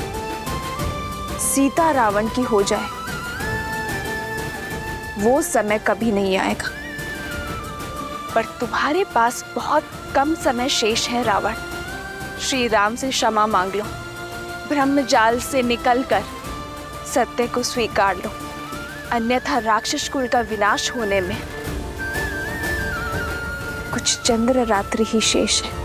Speaker 12: सीता रावण की हो जाए, वो समय कभी नहीं आएगा। पर तुम्हारे पास बहुत कम समय शेष है रावण। श्री राम से क्षमा मांग लो, ब्रह्मजाल से निकलकर सत्य को स्वीकार लो, अन्यथा राक्षस कुल का विनाश होने में कुछ चंद्र रात्रि ही शेष है।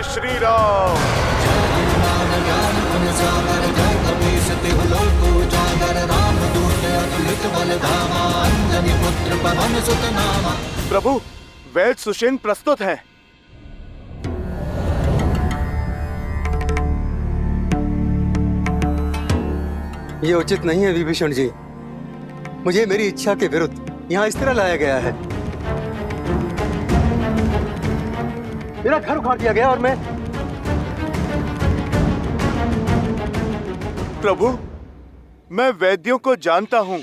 Speaker 5: श्री राम। प्रभु, वैद सुषेण प्रस्तुत है।
Speaker 13: ये उचित नहीं है विभीषण जी। मुझे मेरी इच्छा के विरुद्ध यहाँ इस तरह लाया गया है। मेरा घर उखाड़ दिया गया और मैं
Speaker 5: प्रभु, मैं वैद्यों को जानता हूँ।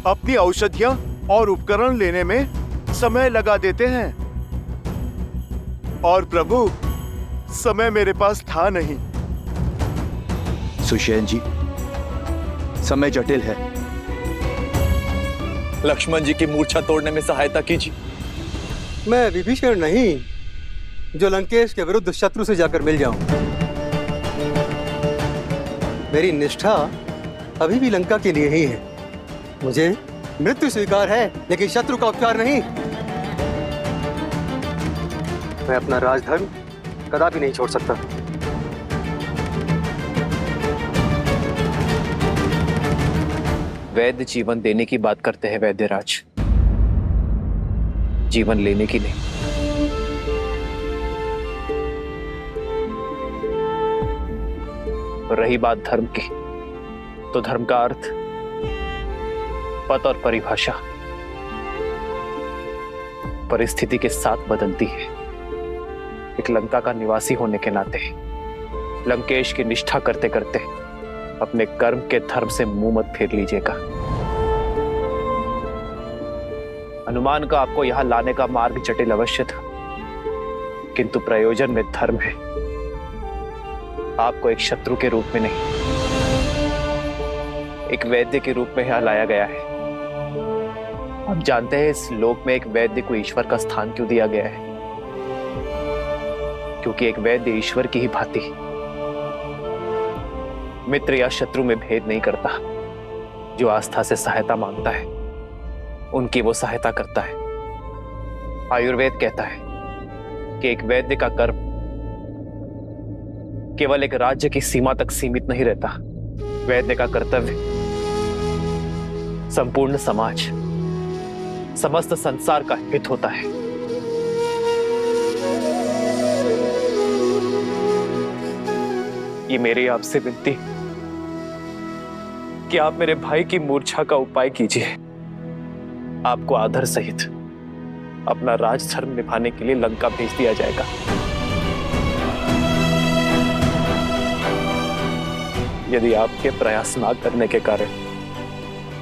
Speaker 5: अपनी औषधियाँ और उपकरण लेने में समय लगा देते हैं, और प्रभु समय मेरे पास था नहीं।
Speaker 14: सुषेण जी, समय जटिल है।
Speaker 11: लक्ष्मण जी की मूर्छा तोड़ने में सहायता कीजिए।
Speaker 13: मैं विभीषण नहीं जो लंकेश के विरुद्ध शत्रु से जाकर मिल जाऊं। मेरी निष्ठा अभी भी लंका के लिए ही है। मुझे मृत्यु स्वीकार है, लेकिन शत्रु का उपचार नहीं। मैं अपना राजधर्म कदापि नहीं छोड़ सकता।
Speaker 11: वैद्य जीवन देने की बात करते हैं वैद्यराज, जीवन लेने की नहीं। रही बात धर्म की, तो धर्म का अर्थ, पद और परिभाषा परिस्थिति के साथ बदलती है। एक लंका का निवासी होने के नाते लंकेश की निष्ठा करते करते अपने कर्म के धर्म से मुंह मत फेर लीजिएगा। हनुमान का आपको यहां लाने का मार्ग जटिल अवश्य था, किंतु प्रयोजन में धर्म है। आपको एक शत्रु के रूप में नहीं, एक वैद्य के रूप में यहां लाया गया है। आप जानते हैं इस लोक में एक वैद्य को ईश्वर का स्थान क्यों दिया गया है? क्योंकि एक वैद्य ईश्वर की ही भांति मित्र या शत्रु में भेद नहीं करता। जो आस्था से सहायता मांगता है उनकी वो सहायता करता है। आयुर्वेद कहता है कि एक वैद्य का कर्म केवल एक राज्य की सीमा तक सीमित नहीं रहता। वैद्य का कर्तव्य संपूर्ण समाज, समस्त संसार का हित होता है। ये मेरी आपसे विनती कि आप मेरे भाई की मूर्छा का उपाय कीजिए। आपको आदर सहित अपना राजधर्म निभाने के लिए लंका भेज दिया जाएगा। यदि आपके प्रयास ना करने के कारण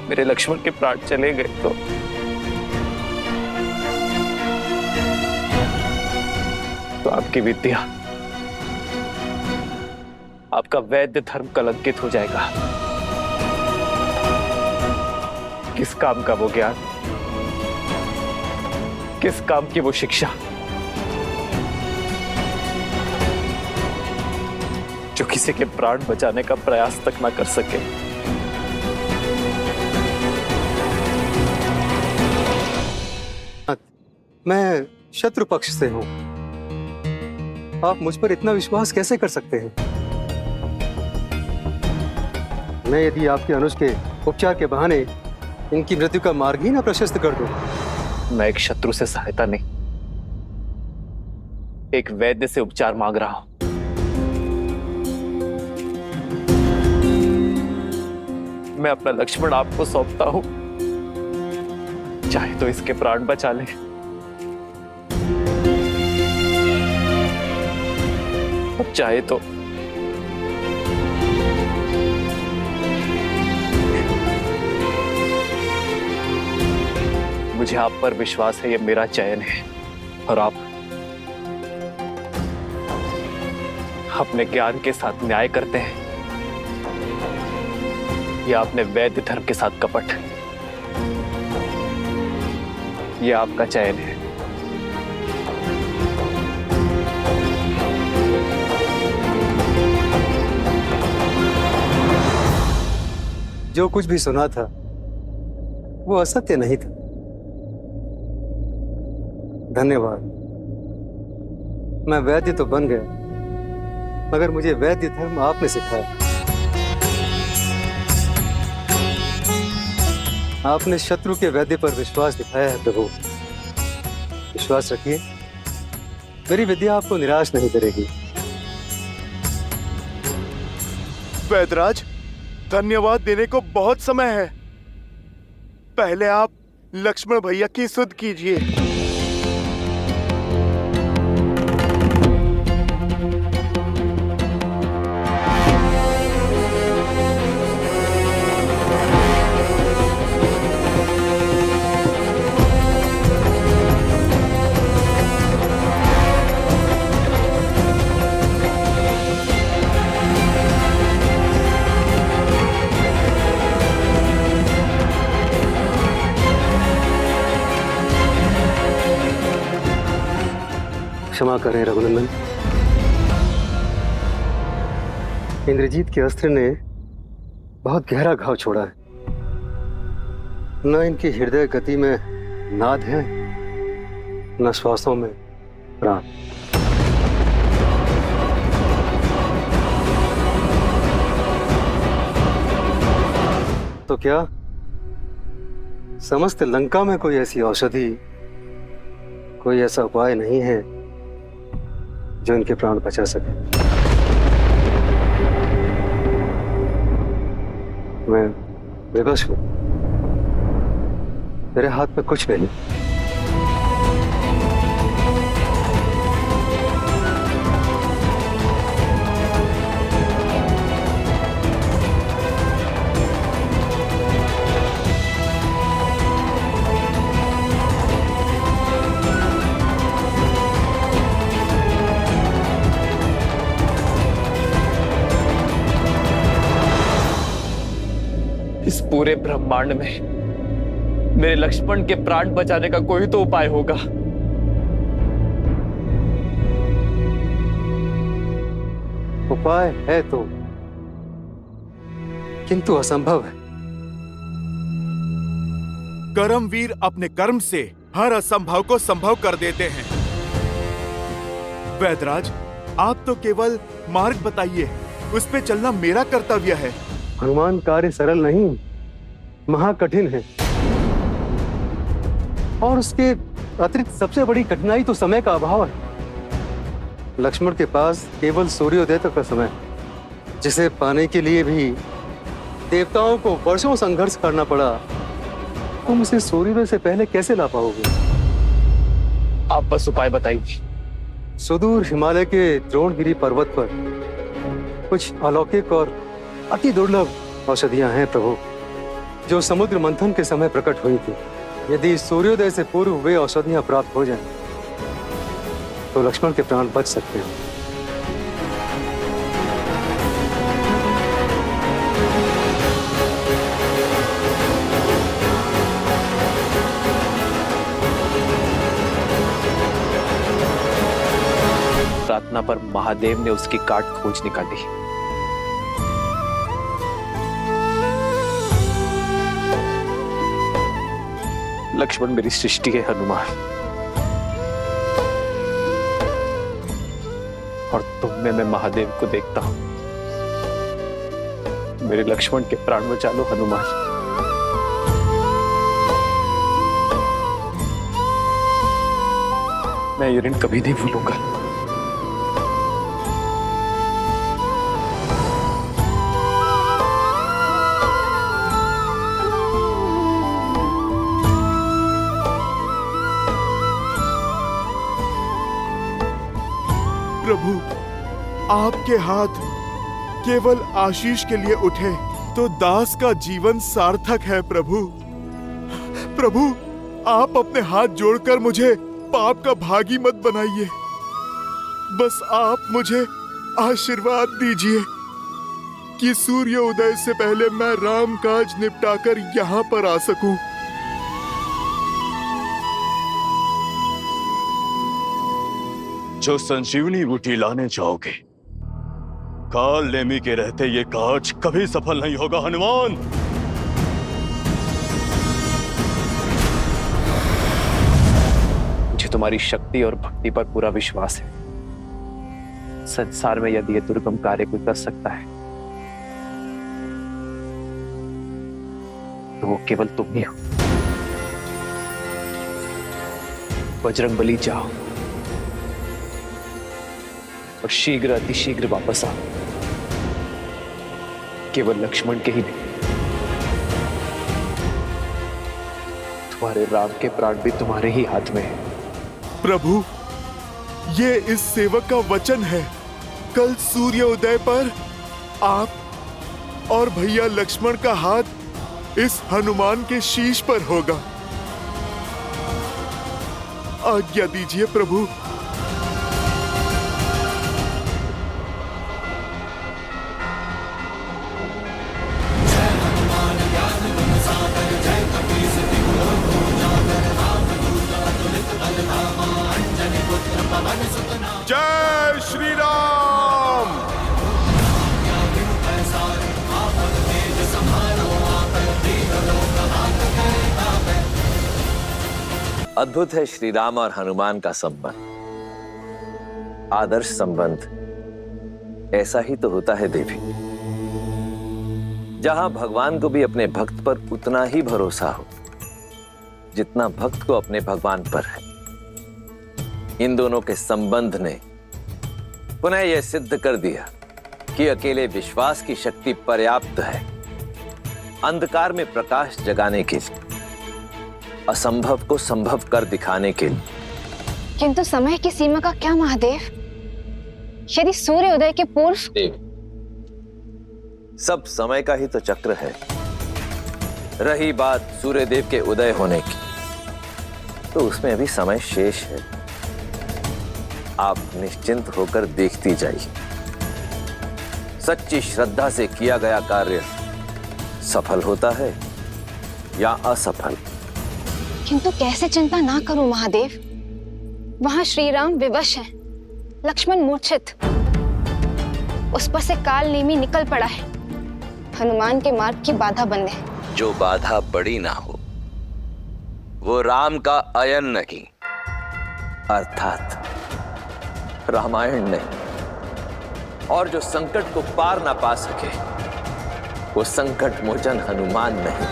Speaker 11: मेरे लक्ष्मण के प्राण चले गए तो आपकी विद्या, आपका वैद्य धर्म कलंकित हो जाएगा। किस काम का वो ज्ञान, किस काम की वो शिक्षा जो किसी के प्राण बचाने का प्रयास तक ना कर सके।
Speaker 13: मैं शत्रु पक्ष से हूं, आप मुझ पर इतना विश्वास कैसे कर सकते हैं? मैं यदि आपके अनुज के उपचार के बहाने इनकी मृत्यु का मार्ग ही ना प्रशस्त कर दूं।
Speaker 11: मैं एक शत्रु से सहायता नहीं, एक वैद्य से उपचार मांग रहा हूं। मैं अपना लक्ष्मण आपको सौंपता हूं, चाहे तो इसके प्राण बचा ले, और चाहे तो मुझे आप पर विश्वास है, ये मेरा चयन है और आप अपने ज्ञान के साथ न्याय करते हैं या अपने वैद्य धर्म के साथ कपट। ये आपका चयन है।
Speaker 13: जो कुछ भी सुना था वो असत्य नहीं था। धन्यवाद। मैं वैद्य तो बन गया, मगर मुझे वैद्य धर्म आपने सिखाया। आपने शत्रु के वैद्य पर विश्वास दिखाया है प्रभु। विश्वास रखिए, मेरी विद्या आपको निराश नहीं करेगी।
Speaker 5: वैदराज, धन्यवाद देने को बहुत समय है। पहले आप लक्ष्मण भैया की सुध कीजिए।
Speaker 13: क्षमा करें रघुनंदन, इंद्रजीत के अस्त्र ने बहुत गहरा घाव छोड़ा है। न इनकी हृदय गति में नाद है, न श्वासों में प्राण। तो क्या समस्त लंका में कोई ऐसी औषधि, कोई ऐसा उपाय नहीं है जो इनके प्राण बचा सके? मैं विवश हूं, मेरे हाथ में कुछ नहीं।
Speaker 11: इस पूरे ब्रह्मांड में मेरे लक्ष्मण के प्राण बचाने का कोई तो उपाय होगा।
Speaker 13: उपाय है तो, किंतु असंभव है।
Speaker 5: कर्मवीर अपने कर्म से हर असंभव को संभव कर देते हैं। वैदराज, आप तो केवल मार्ग बताइए, उस पे चलना मेरा कर्तव्य है।
Speaker 13: हनुमान, कार्य सरल नहीं, महाकठिन है, और उसके अतिरिक्त सबसे बड़ी कठिनाई तो समय का अभाव है। लक्ष्मण के पास केवल सूर्योदय तक का समय, जिसे पाने के लिए भी देवताओं को वर्षों संघर्ष करना पड़ा। तुम उसे सूर्योदय से पहले कैसे ला पाओगे?
Speaker 11: आप बस उपाय बताइए।
Speaker 13: सुदूर हिमालय के द्रोणगिरी पर्वत पर कुछ अलौकिक और अति दुर्लभ औषधियां हैं प्रभु, जो समुद्र मंथन के समय प्रकट हुई थी। यदि सूर्योदय से पूर्व वे औषधियां प्राप्त हो जाएं, तो लक्ष्मण के प्राण बच सकते हैं।
Speaker 11: प्रार्थना पर महादेव ने उसकी काट खोज निकाली। लक्ष्मण मेरी सृष्टि है हनुमान, और तुम में मैं महादेव को देखता हूं। मेरे लक्ष्मण के प्राण बचा लो हनुमान। मैं ये ऋण कभी नहीं भूलूंगा।
Speaker 5: प्रभु, आपके हाथ केवल आशीष के लिए उठे तो दास का जीवन सार्थक है। प्रभु, प्रभु, आप अपने हाथ जोड़कर मुझे पाप का भागी मत बनाइए। बस आप मुझे आशीर्वाद दीजिए कि सूर्य उदय से पहले मैं राम काज निपटाकर यहाँ पर आ सकूं।
Speaker 15: जो संजीवनी बूटी लाने जाओगे, काल नेमी के रहते ये काज कभी सफल नहीं होगा हनुमान।
Speaker 11: मुझे तुम्हारी शक्ति और भक्ति पर पूरा विश्वास है। संसार में यदि ये दुर्गम कार्य कोई कर सकता है, तो वो केवल तुम ही हो। बजरंगबली, जाओ और शीघ्र अतिशीघ्र वापस आओ। केवल लक्ष्मण के ही नहीं, तुम्हारे राम के प्राण भी तुम्हारे ही हाथ में है।
Speaker 5: प्रभु, ये इस सेवक का वचन है। कल सूर्योदय पर आप और भैया लक्ष्मण का हाथ इस हनुमान के शीश पर होगा। आज्ञा दीजिए प्रभु। जय श्री राम।
Speaker 16: अद्भुत है श्री राम और हनुमान का संबंध। आदर्श संबंध ऐसा ही तो होता है देवी, जहां भगवान को भी अपने भक्त पर उतना ही भरोसा हो जितना भक्त को अपने भगवान पर है। इन दोनों के संबंध ने पुनः यह सिद्ध कर दिया कि अकेले विश्वास की शक्ति पर्याप्त है अंधकार में प्रकाश जगाने के लिए, असंभव को संभव कर दिखाने के लिए।
Speaker 17: किंतु समय की सीमा का क्या महादेव? यदि सूर्योदय के पूर्व
Speaker 16: सब समय का ही तो चक्र है। रही बात सूर्यदेव के उदय होने की, तो उसमें अभी समय शेष है। आप निश्चिंत होकर देखती जाइए। सच्ची श्रद्धा से किया गया कार्य सफल होता है या असफल।
Speaker 17: किंतु कैसे चिंता ना करूं महादेव? वहां श्री राम विवश हैं, लक्ष्मण मूर्छित, उस पर से काल नेमी निकल पड़ा है। हनुमान के मार्ग की बाधा बनने।
Speaker 16: जो बाधा बड़ी ना हो वो राम का अयन नहीं, अर्थात रामायण नहीं। और जो संकट को पार ना पा सके वो संकट मोचन हनुमान नहीं।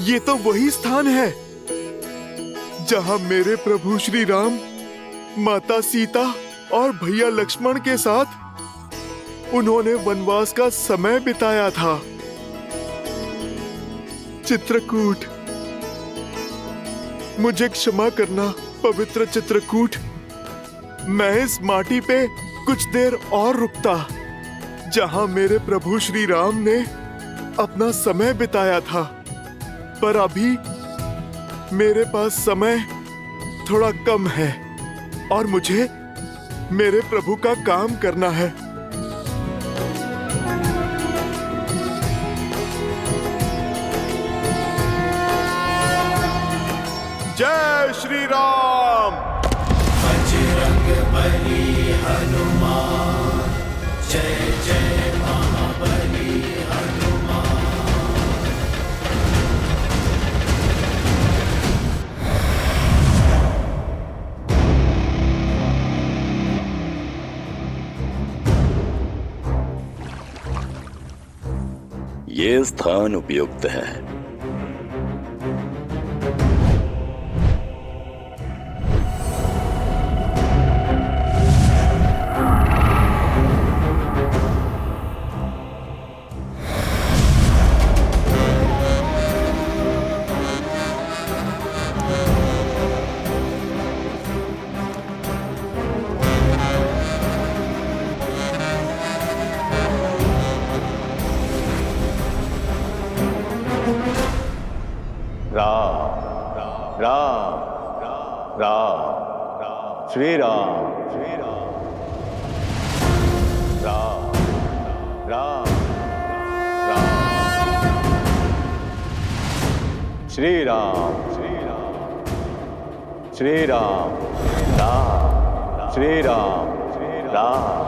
Speaker 5: ये तो वही स्थान है जहां मेरे प्रभु श्री राम माता सीता और भैया लक्ष्मण के साथ उन्होंने वनवास का समय बिताया था। चित्रकूट, मुझे क्षमा करना पवित्र चित्रकूट। मैं इस माटी पे कुछ देर और रुकता जहां मेरे प्रभु श्री राम ने अपना समय बिताया था, पर अभी मेरे पास समय थोड़ा कम है और मुझे मेरे प्रभु का काम करना है। जय श्री राम।
Speaker 6: बजरंग बली हनुमान, जय जय महाबली हनुमान।
Speaker 18: ये स्थान उपयुक्त है।
Speaker 15: श्री राम, श्री राम, राम, राम, राम, श्री राम, श्री राम, श्री राम, राम, श्री राम, राम,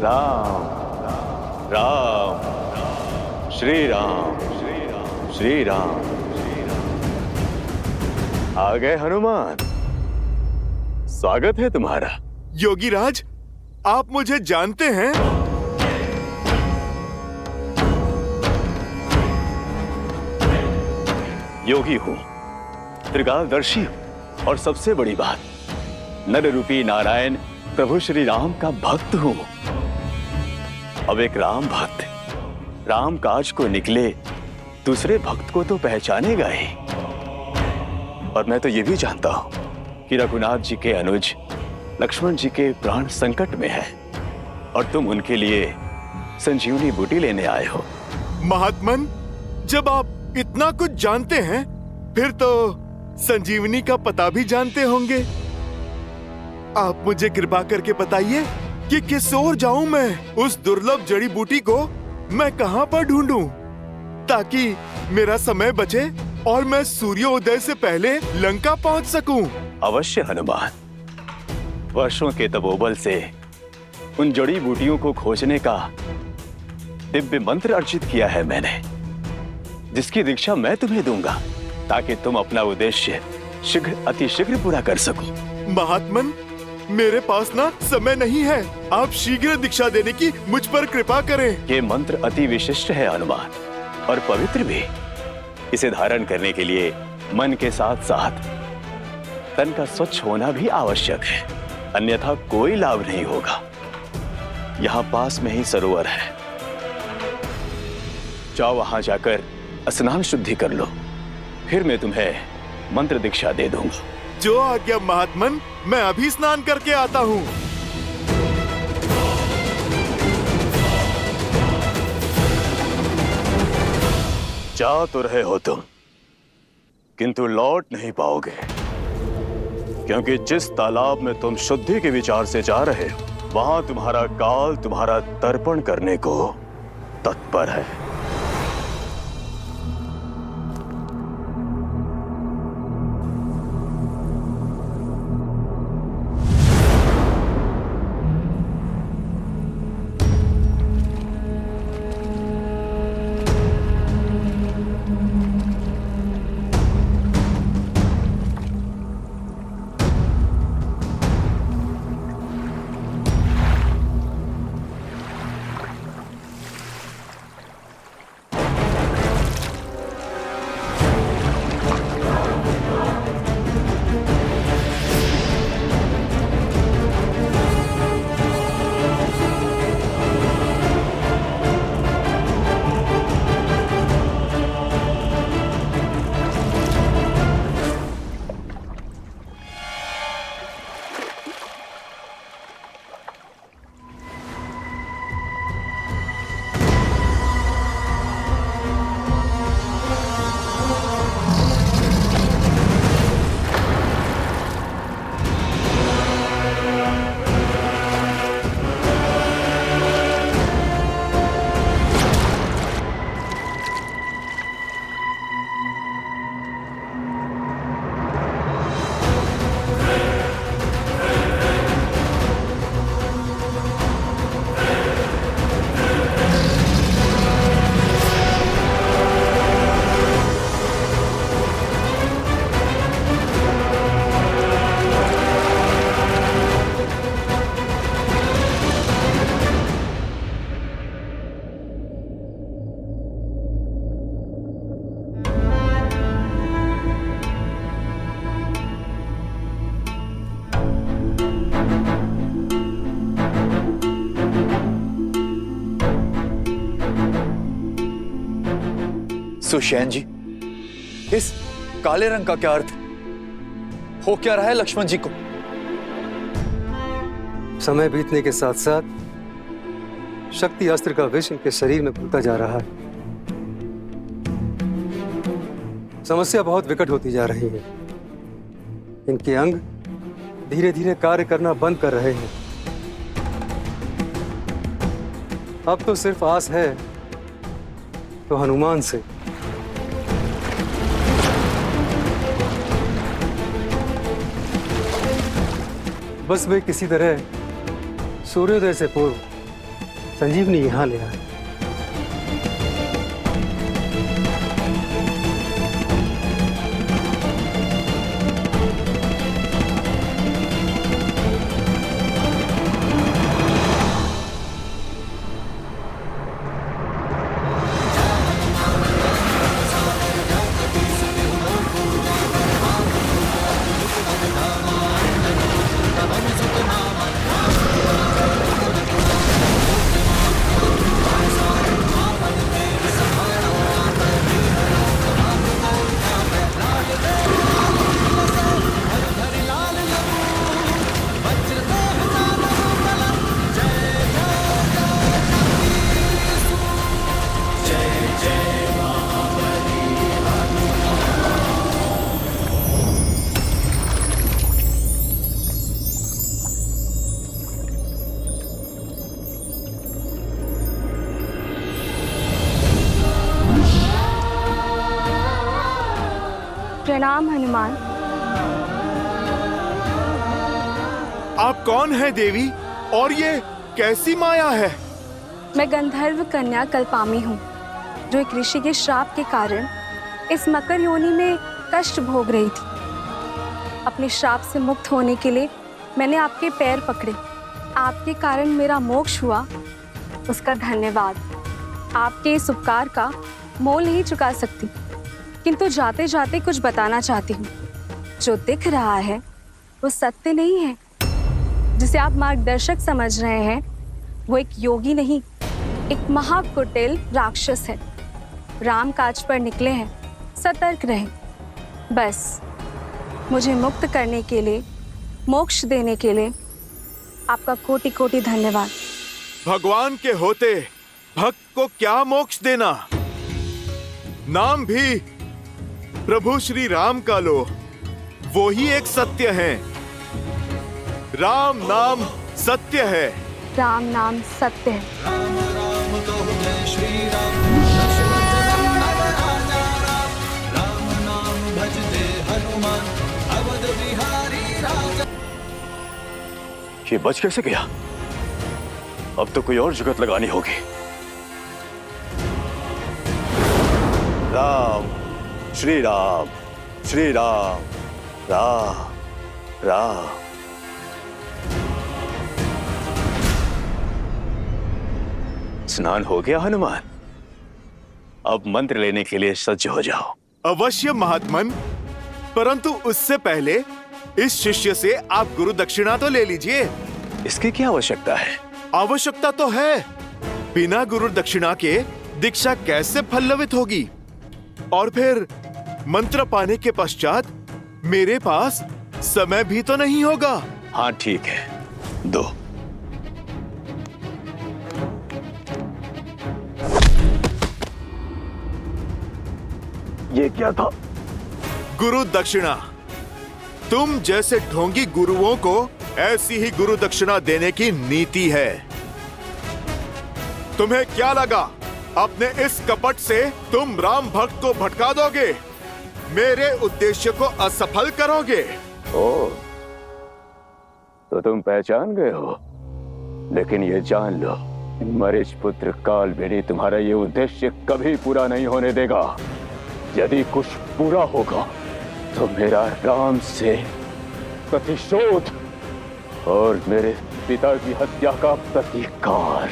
Speaker 15: राम, राम, श्री राम, श्री राम। आ गए हनुमान, स्वागत है तुम्हारा।
Speaker 5: योगीराज, आप मुझे जानते हैं?
Speaker 15: योगी हूं, त्रिकालदर्शी हूं, और सबसे बड़ी बात, नर रूपी नारायण प्रभु श्री राम का भक्त हूं। अब एक राम भक्त राम काज को निकले दूसरे भक्त को तो पहचानेगा ही। और मैं तो ये भी जानता हूं कि रघुनाथ जी के अनुज लक्ष्मण जी के प्राण संकट में है और तुम उनके लिए संजीवनी बूटी लेने आए हो।
Speaker 5: महात्मन, जब आप इतना कुछ जानते हैं फिर तो संजीवनी का पता भी जानते होंगे। आप मुझे कृपा करके बताइए कि किस ओर जाऊं मैं? उस दुर्लभ जड़ी बूटी को मैं कहां पर ढूंढूं ताकि मेरा समय बचे और मैं सूर्योदय से पहले लंका पहुंच सकूं?
Speaker 15: अवश्य हनुमान, वर्षों के तपोबल से उन जड़ी बूटियों को खोजने का दिव्य मंत्र अर्जित किया है मैंने, जिसकी दीक्षा मैं तुम्हें दूंगा ताकि तुम अपना उद्देश्य शीघ्र अतिशीघ्र पूरा कर सको।
Speaker 5: महात्मन, मेरे पास ना समय नहीं है, आप शीघ्र दीक्षा देने की मुझ पर कृपा करें।
Speaker 15: ये मंत्र अति विशिष्ट है हनुमान, और पवित्र भी। इसे धारण करने के लिए मन के साथ साथ तन का स्वच्छ होना भी आवश्यक है, अन्यथा कोई लाभ नहीं होगा। यहाँ पास में ही सरोवर है, जाओ वहां जाकर स्नान शुद्धि कर लो, फिर मैं तुम्हें मंत्र दीक्षा दे दूंगा।
Speaker 5: जो आज्ञा महात्मन, मैं अभी स्नान करके आता हूँ।
Speaker 15: जा तो रहे हो तुम, किंतु लौट नहीं पाओगे, क्योंकि जिस तालाब में तुम शुद्धि के विचार से जा रहे हो, वहां तुम्हारा काल तुम्हारा तर्पण करने को तत्पर है।
Speaker 14: सुशैन जी, इस काले रंग का क्या अर्थ हो क्या रहा है लक्ष्मण जी को?
Speaker 13: समय बीतने के साथ साथ शक्ति अस्त्र का विष इनके शरीर में घुलता जा रहा है। समस्या बहुत विकट होती जा रही है। इनके अंग धीरे धीरे कार्य करना बंद कर रहे हैं। अब तो सिर्फ आस है तो हनुमान से। बस वे किसी तरह सूर्योदय से पूर्व संजीवनी यहां ले आए।
Speaker 12: प्रणाम हनुमान।
Speaker 5: आप कौन हैं देवी, और ये कैसी माया है?
Speaker 12: मैं गंधर्व कन्या कल्पामी हूँ, जो एक ऋषि के श्राप के कारण इस मकर योनि में कष्ट भोग रही थी। अपने श्राप से मुक्त होने के लिए मैंने आपके पैर पकड़े। आपके कारण मेरा मोक्ष हुआ, उसका धन्यवाद। आपके इस उपकार का मोल नहीं चुका सकती, किंतु जाते जाते कुछ बताना चाहती हूँ। जो दिख रहा है वो सत्य नहीं है। जिसे आप मार्गदर्शक समझ रहे हैं वो एक योगी नहीं, एक महाकुटिल राक्षस है। राम काज पर निकले हैं, सतर्क रहें। बस मुझे मुक्त करने के लिए, मोक्ष देने के लिए आपका कोटि कोटि धन्यवाद।
Speaker 5: भगवान के होते भक्त को क्या मोक्ष देना? नाम भी प्रभु श्री राम का लो, वो ही एक सत्य है। राम नाम सत्य है।
Speaker 12: राम नाम सत्य है।
Speaker 15: ये बच कैसे गया? अब तो कोई और जुगत लगानी होगी। राम श्री राम श्री राम राम राम। स्नान हो गया हनुमान? अब मंत्र लेने के लिए सज्ज हो जाओ।
Speaker 5: अवश्य महात्मन, परंतु उससे पहले इस शिष्य से आप गुरु दक्षिणा तो ले लीजिए।
Speaker 15: इसकी क्या आवश्यकता है?
Speaker 5: आवश्यकता तो है। बिना गुरु दक्षिणा के दीक्षा कैसे फलवित होगी? और फिर मंत्र पाने के पश्चात मेरे पास समय भी तो नहीं होगा।
Speaker 15: हाँ ठीक है, दो। ये क्या था?
Speaker 5: गुरु दक्षिणा। तुम जैसे ढोंगी गुरुओं को ऐसी ही गुरु दक्षिणा देने की नीति है। तुम्हें क्या लगा अपने इस कपट से तुम राम भक्त को भटका दोगे, मेरे उद्देश्य को असफल करोगे?
Speaker 15: ओ, तो तुम पहचान गए हो। लेकिन ये जान लो, मरीच पुत्र कालबेनी तुम्हारा ये उद्देश्य कभी पूरा नहीं होने देगा। यदि कुछ पूरा होगा तो मेरा राम से प्रतिशोध और मेरे पिता की हत्या का प्रतिकार।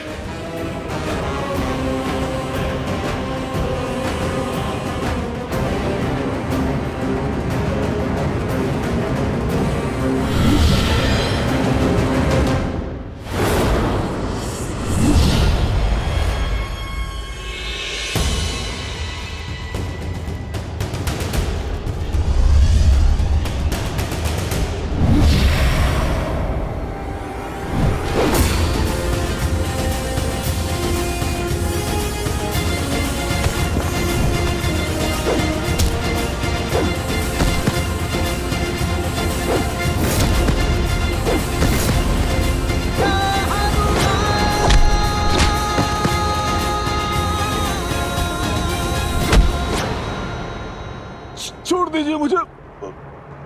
Speaker 5: छोड़ दीजिए मुझे,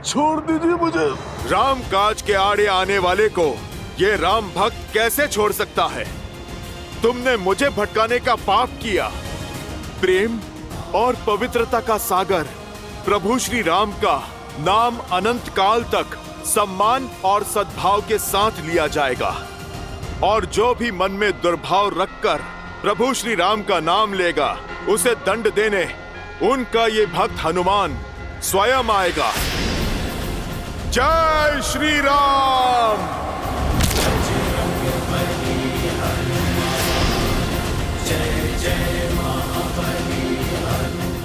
Speaker 5: छोड़ दीजिए मुझे। राम काज के आड़े आने वाले को ये राम भक्त कैसे छोड़ सकता है? तुमने मुझे भटकाने का पाप किया। प्रेम और पवित्रता का सागर प्रभु श्री राम का नाम अनंत काल तक सम्मान और सद्भाव के साथ लिया जाएगा। और जो भी मन में दुर्भाव रखकर प्रभु श्री राम का नाम लेगा, उसे दंड देने उनका ये भक्त हनुमान स्वयं आएगा। जय श्री राम।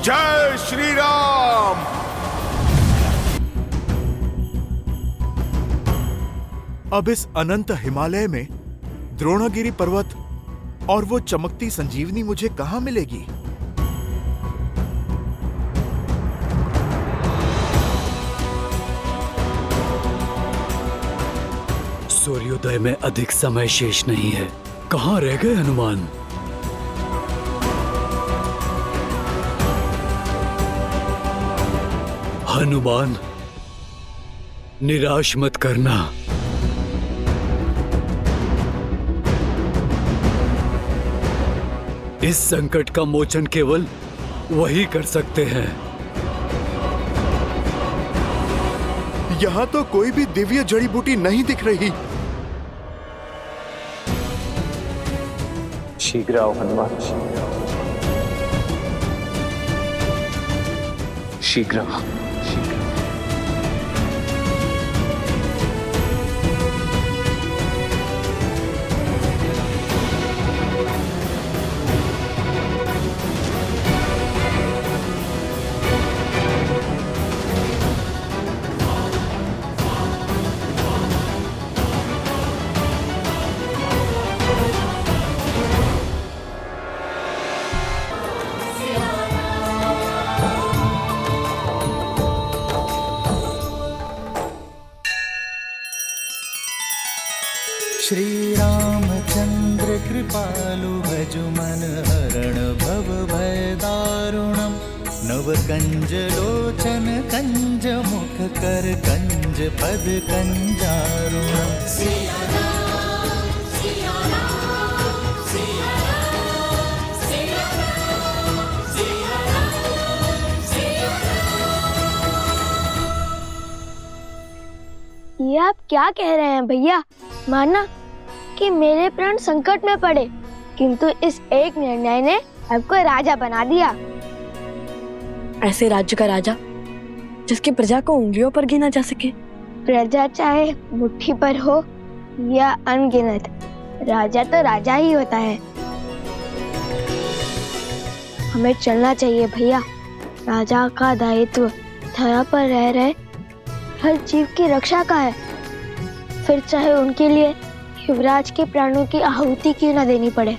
Speaker 5: जय श्री राम। अब इस अनंत हिमालय में द्रोणागिरी पर्वत और वो चमकती संजीवनी मुझे कहां मिलेगी?
Speaker 3: सूर्योदय में अधिक समय शेष नहीं है। कहां रह गए हनुमान? हनुमान, निराश मत करना। इस संकट का मोचन केवल वही कर सकते हैं।
Speaker 5: यहां तो कोई भी दिव्य जड़ी बूटी नहीं दिख रही।
Speaker 11: शीघ्र आओ हनुमान, शीघ्र आओ।
Speaker 6: श्री रामचंद्र कृपालु भज मन हरण भव भय दारुणम नव कंज लोचन कंज मुख कर कंज पद कंजारुणम।
Speaker 10: ये आप क्या कह रहे हैं भैया? माना कि मेरे प्राण संकट में पड़े, किंतु इस एक निर्णय ने आपको राजा बना दिया।
Speaker 19: ऐसे राज्य का राजा जिसकी प्रजा को उंगलियों पर गिना जा सके।
Speaker 10: प्रजा चाहे मुट्ठी पर हो या अनगिनत, राजा तो राजा ही होता है। हमें चलना चाहिए भैया। राजा का दायित्व धरा पर रह रहे हर जीव की रक्षा का है, फिर चाहे उनके लिए युवराज के प्राणों की आहुति क्यों न देनी पड़े।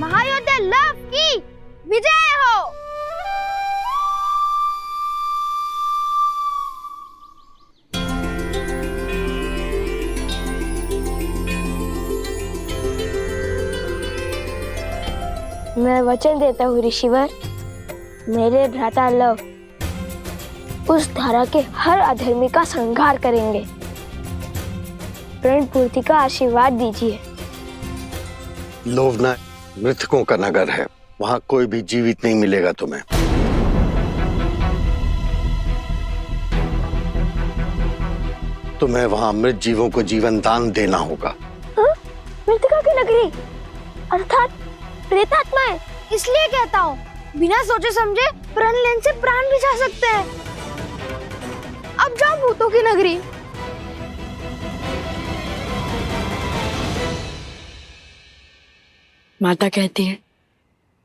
Speaker 10: महायोद्धा लव की विजय हो। मैं वचन देता हूँ ऋषिवर, मेरे भ्राता लव उस धारा के हर अधर्मी का संहार करेंगे। प्रण पूर्ति का आशीर्वाद दीजिए।
Speaker 13: लोभना मृतकों का नगर है, वहां कोई भी जीवित नहीं मिलेगा तुम्हें। तुम्हें वहां मृत जीवों को जीवन दान देना होगा।
Speaker 10: मृतका की नगरी अर्थात प्रेतात्माएं। इसलिए कहता हूँ, बिना सोचे समझे प्रण लेने से प्राण भी जा सकते हैं। अब जाओ भूतों की नगरी।
Speaker 19: माता कहती है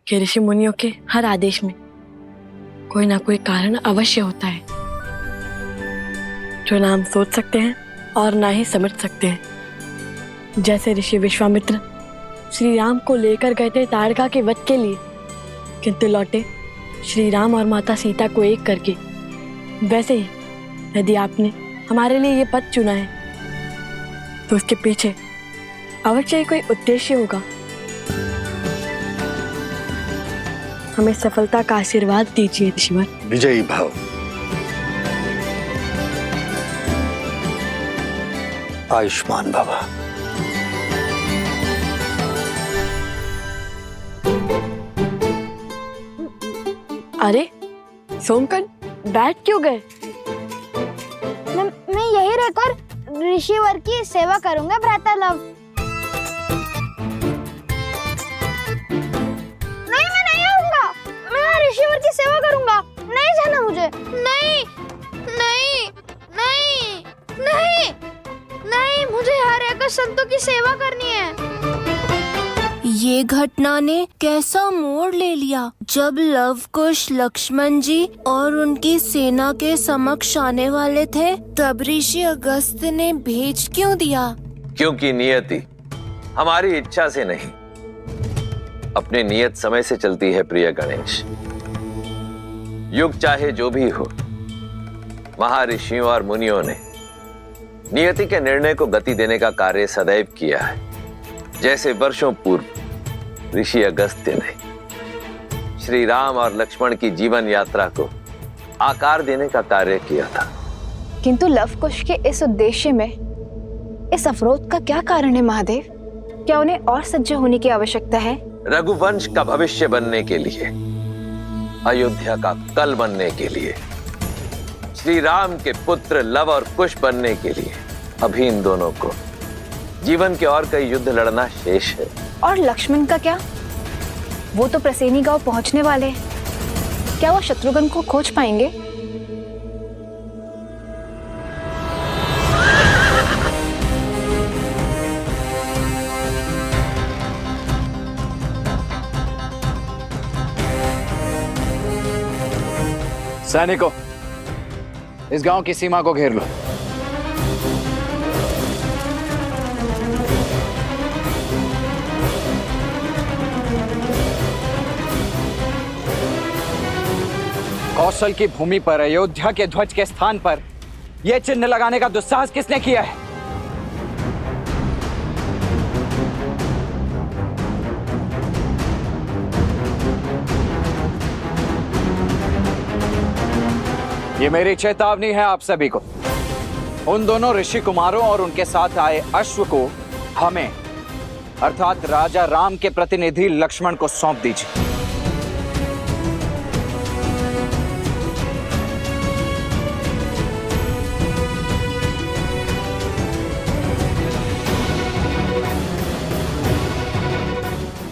Speaker 19: कि ऋषि मुनियों के हर आदेश में कोई ना कोई कारण अवश्य होता है, जो ना हम सोच सकते हैं और ना ही समझ सकते हैं। जैसे ऋषि विश्वामित्र श्री राम को लेकर गए थे ताड़का के वध के लिए, किंतु लौटे श्री राम और माता सीता को एक करके, वैसे ही यदि आपने हमारे लिए ये पद चुना है तो उसके पीछे अवश्य कोई उद्देश्य होगा। हमें सफलता का आशीर्वाद दीजिए ऋषिवर।
Speaker 13: विजयी भव। आयुष्मान भव।
Speaker 19: अरे सोमकन, बैठ क्यों गए?
Speaker 10: मैं यही रहकर ऋषिवर की सेवा करूंगा भ्राता लव। नहीं, मैं नहीं आऊंगा। मैं ऋषिवर की सेवा करूंगा। नहीं जाना मुझे। नहीं नहीं नहीं नहीं नहीं, मुझे यहाँ रहकर संतों की सेवा करनी है।
Speaker 20: ये घटना ने कैसा मोड़ ले लिया। जब लव कुश लक्ष्मण जी और उनकी सेना के समक्ष आने वाले थे, तब ऋषि अगस्त्य ने भेज क्यों दिया?
Speaker 16: क्योंकि नियति हमारी इच्छा से नहीं, अपने नियत समय से चलती है प्रिय गणेश। युग चाहे जो भी हो, महर्षियों और मुनियों ने नियति के निर्णय को गति देने का कार्य सदैव किया है। जैसे वर्षों पूर्व ऋषि अगस्त्य ने श्री राम और लक्ष्मण की जीवन यात्रा को आकार देने का कार्य किया था।
Speaker 17: किंतु लवकुश के इस उद्देश्य में इस अवरोध का क्या कारण है महादेव? क्या उन्हें और सज्ज होने की आवश्यकता है?
Speaker 16: रघुवंश का भविष्य बनने के लिए, अयोध्या का कल बनने के लिए, श्री राम के पुत्र लव और कुश बनने के लिए अभी इन दोनों को जीवन के और कई युद्ध लड़ना शेष है।
Speaker 17: और लक्ष्मण का क्या? वो तो प्रसेनी गांव पहुंचने वाले हैं। क्या वो शत्रुघ्न को खोज पाएंगे?
Speaker 2: सैनिकों, इस गांव की सीमा को घेर लो। कौशल की भूमि पर अयोध्या के ध्वज के स्थान पर ये चिन्ह लगाने का दुस्साहस किसने किया है? ये मेरी चेतावनी है आप सभी को। उन दोनों ऋषि कुमारों और उनके साथ आए अश्व को हमें अर्थात राजा राम के प्रतिनिधि लक्ष्मण को सौंप दीजिए।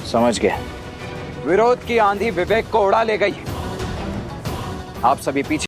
Speaker 2: समझ गए? विरोध की आंधी विवेक को उड़ा ले गई। आप सभी पीछे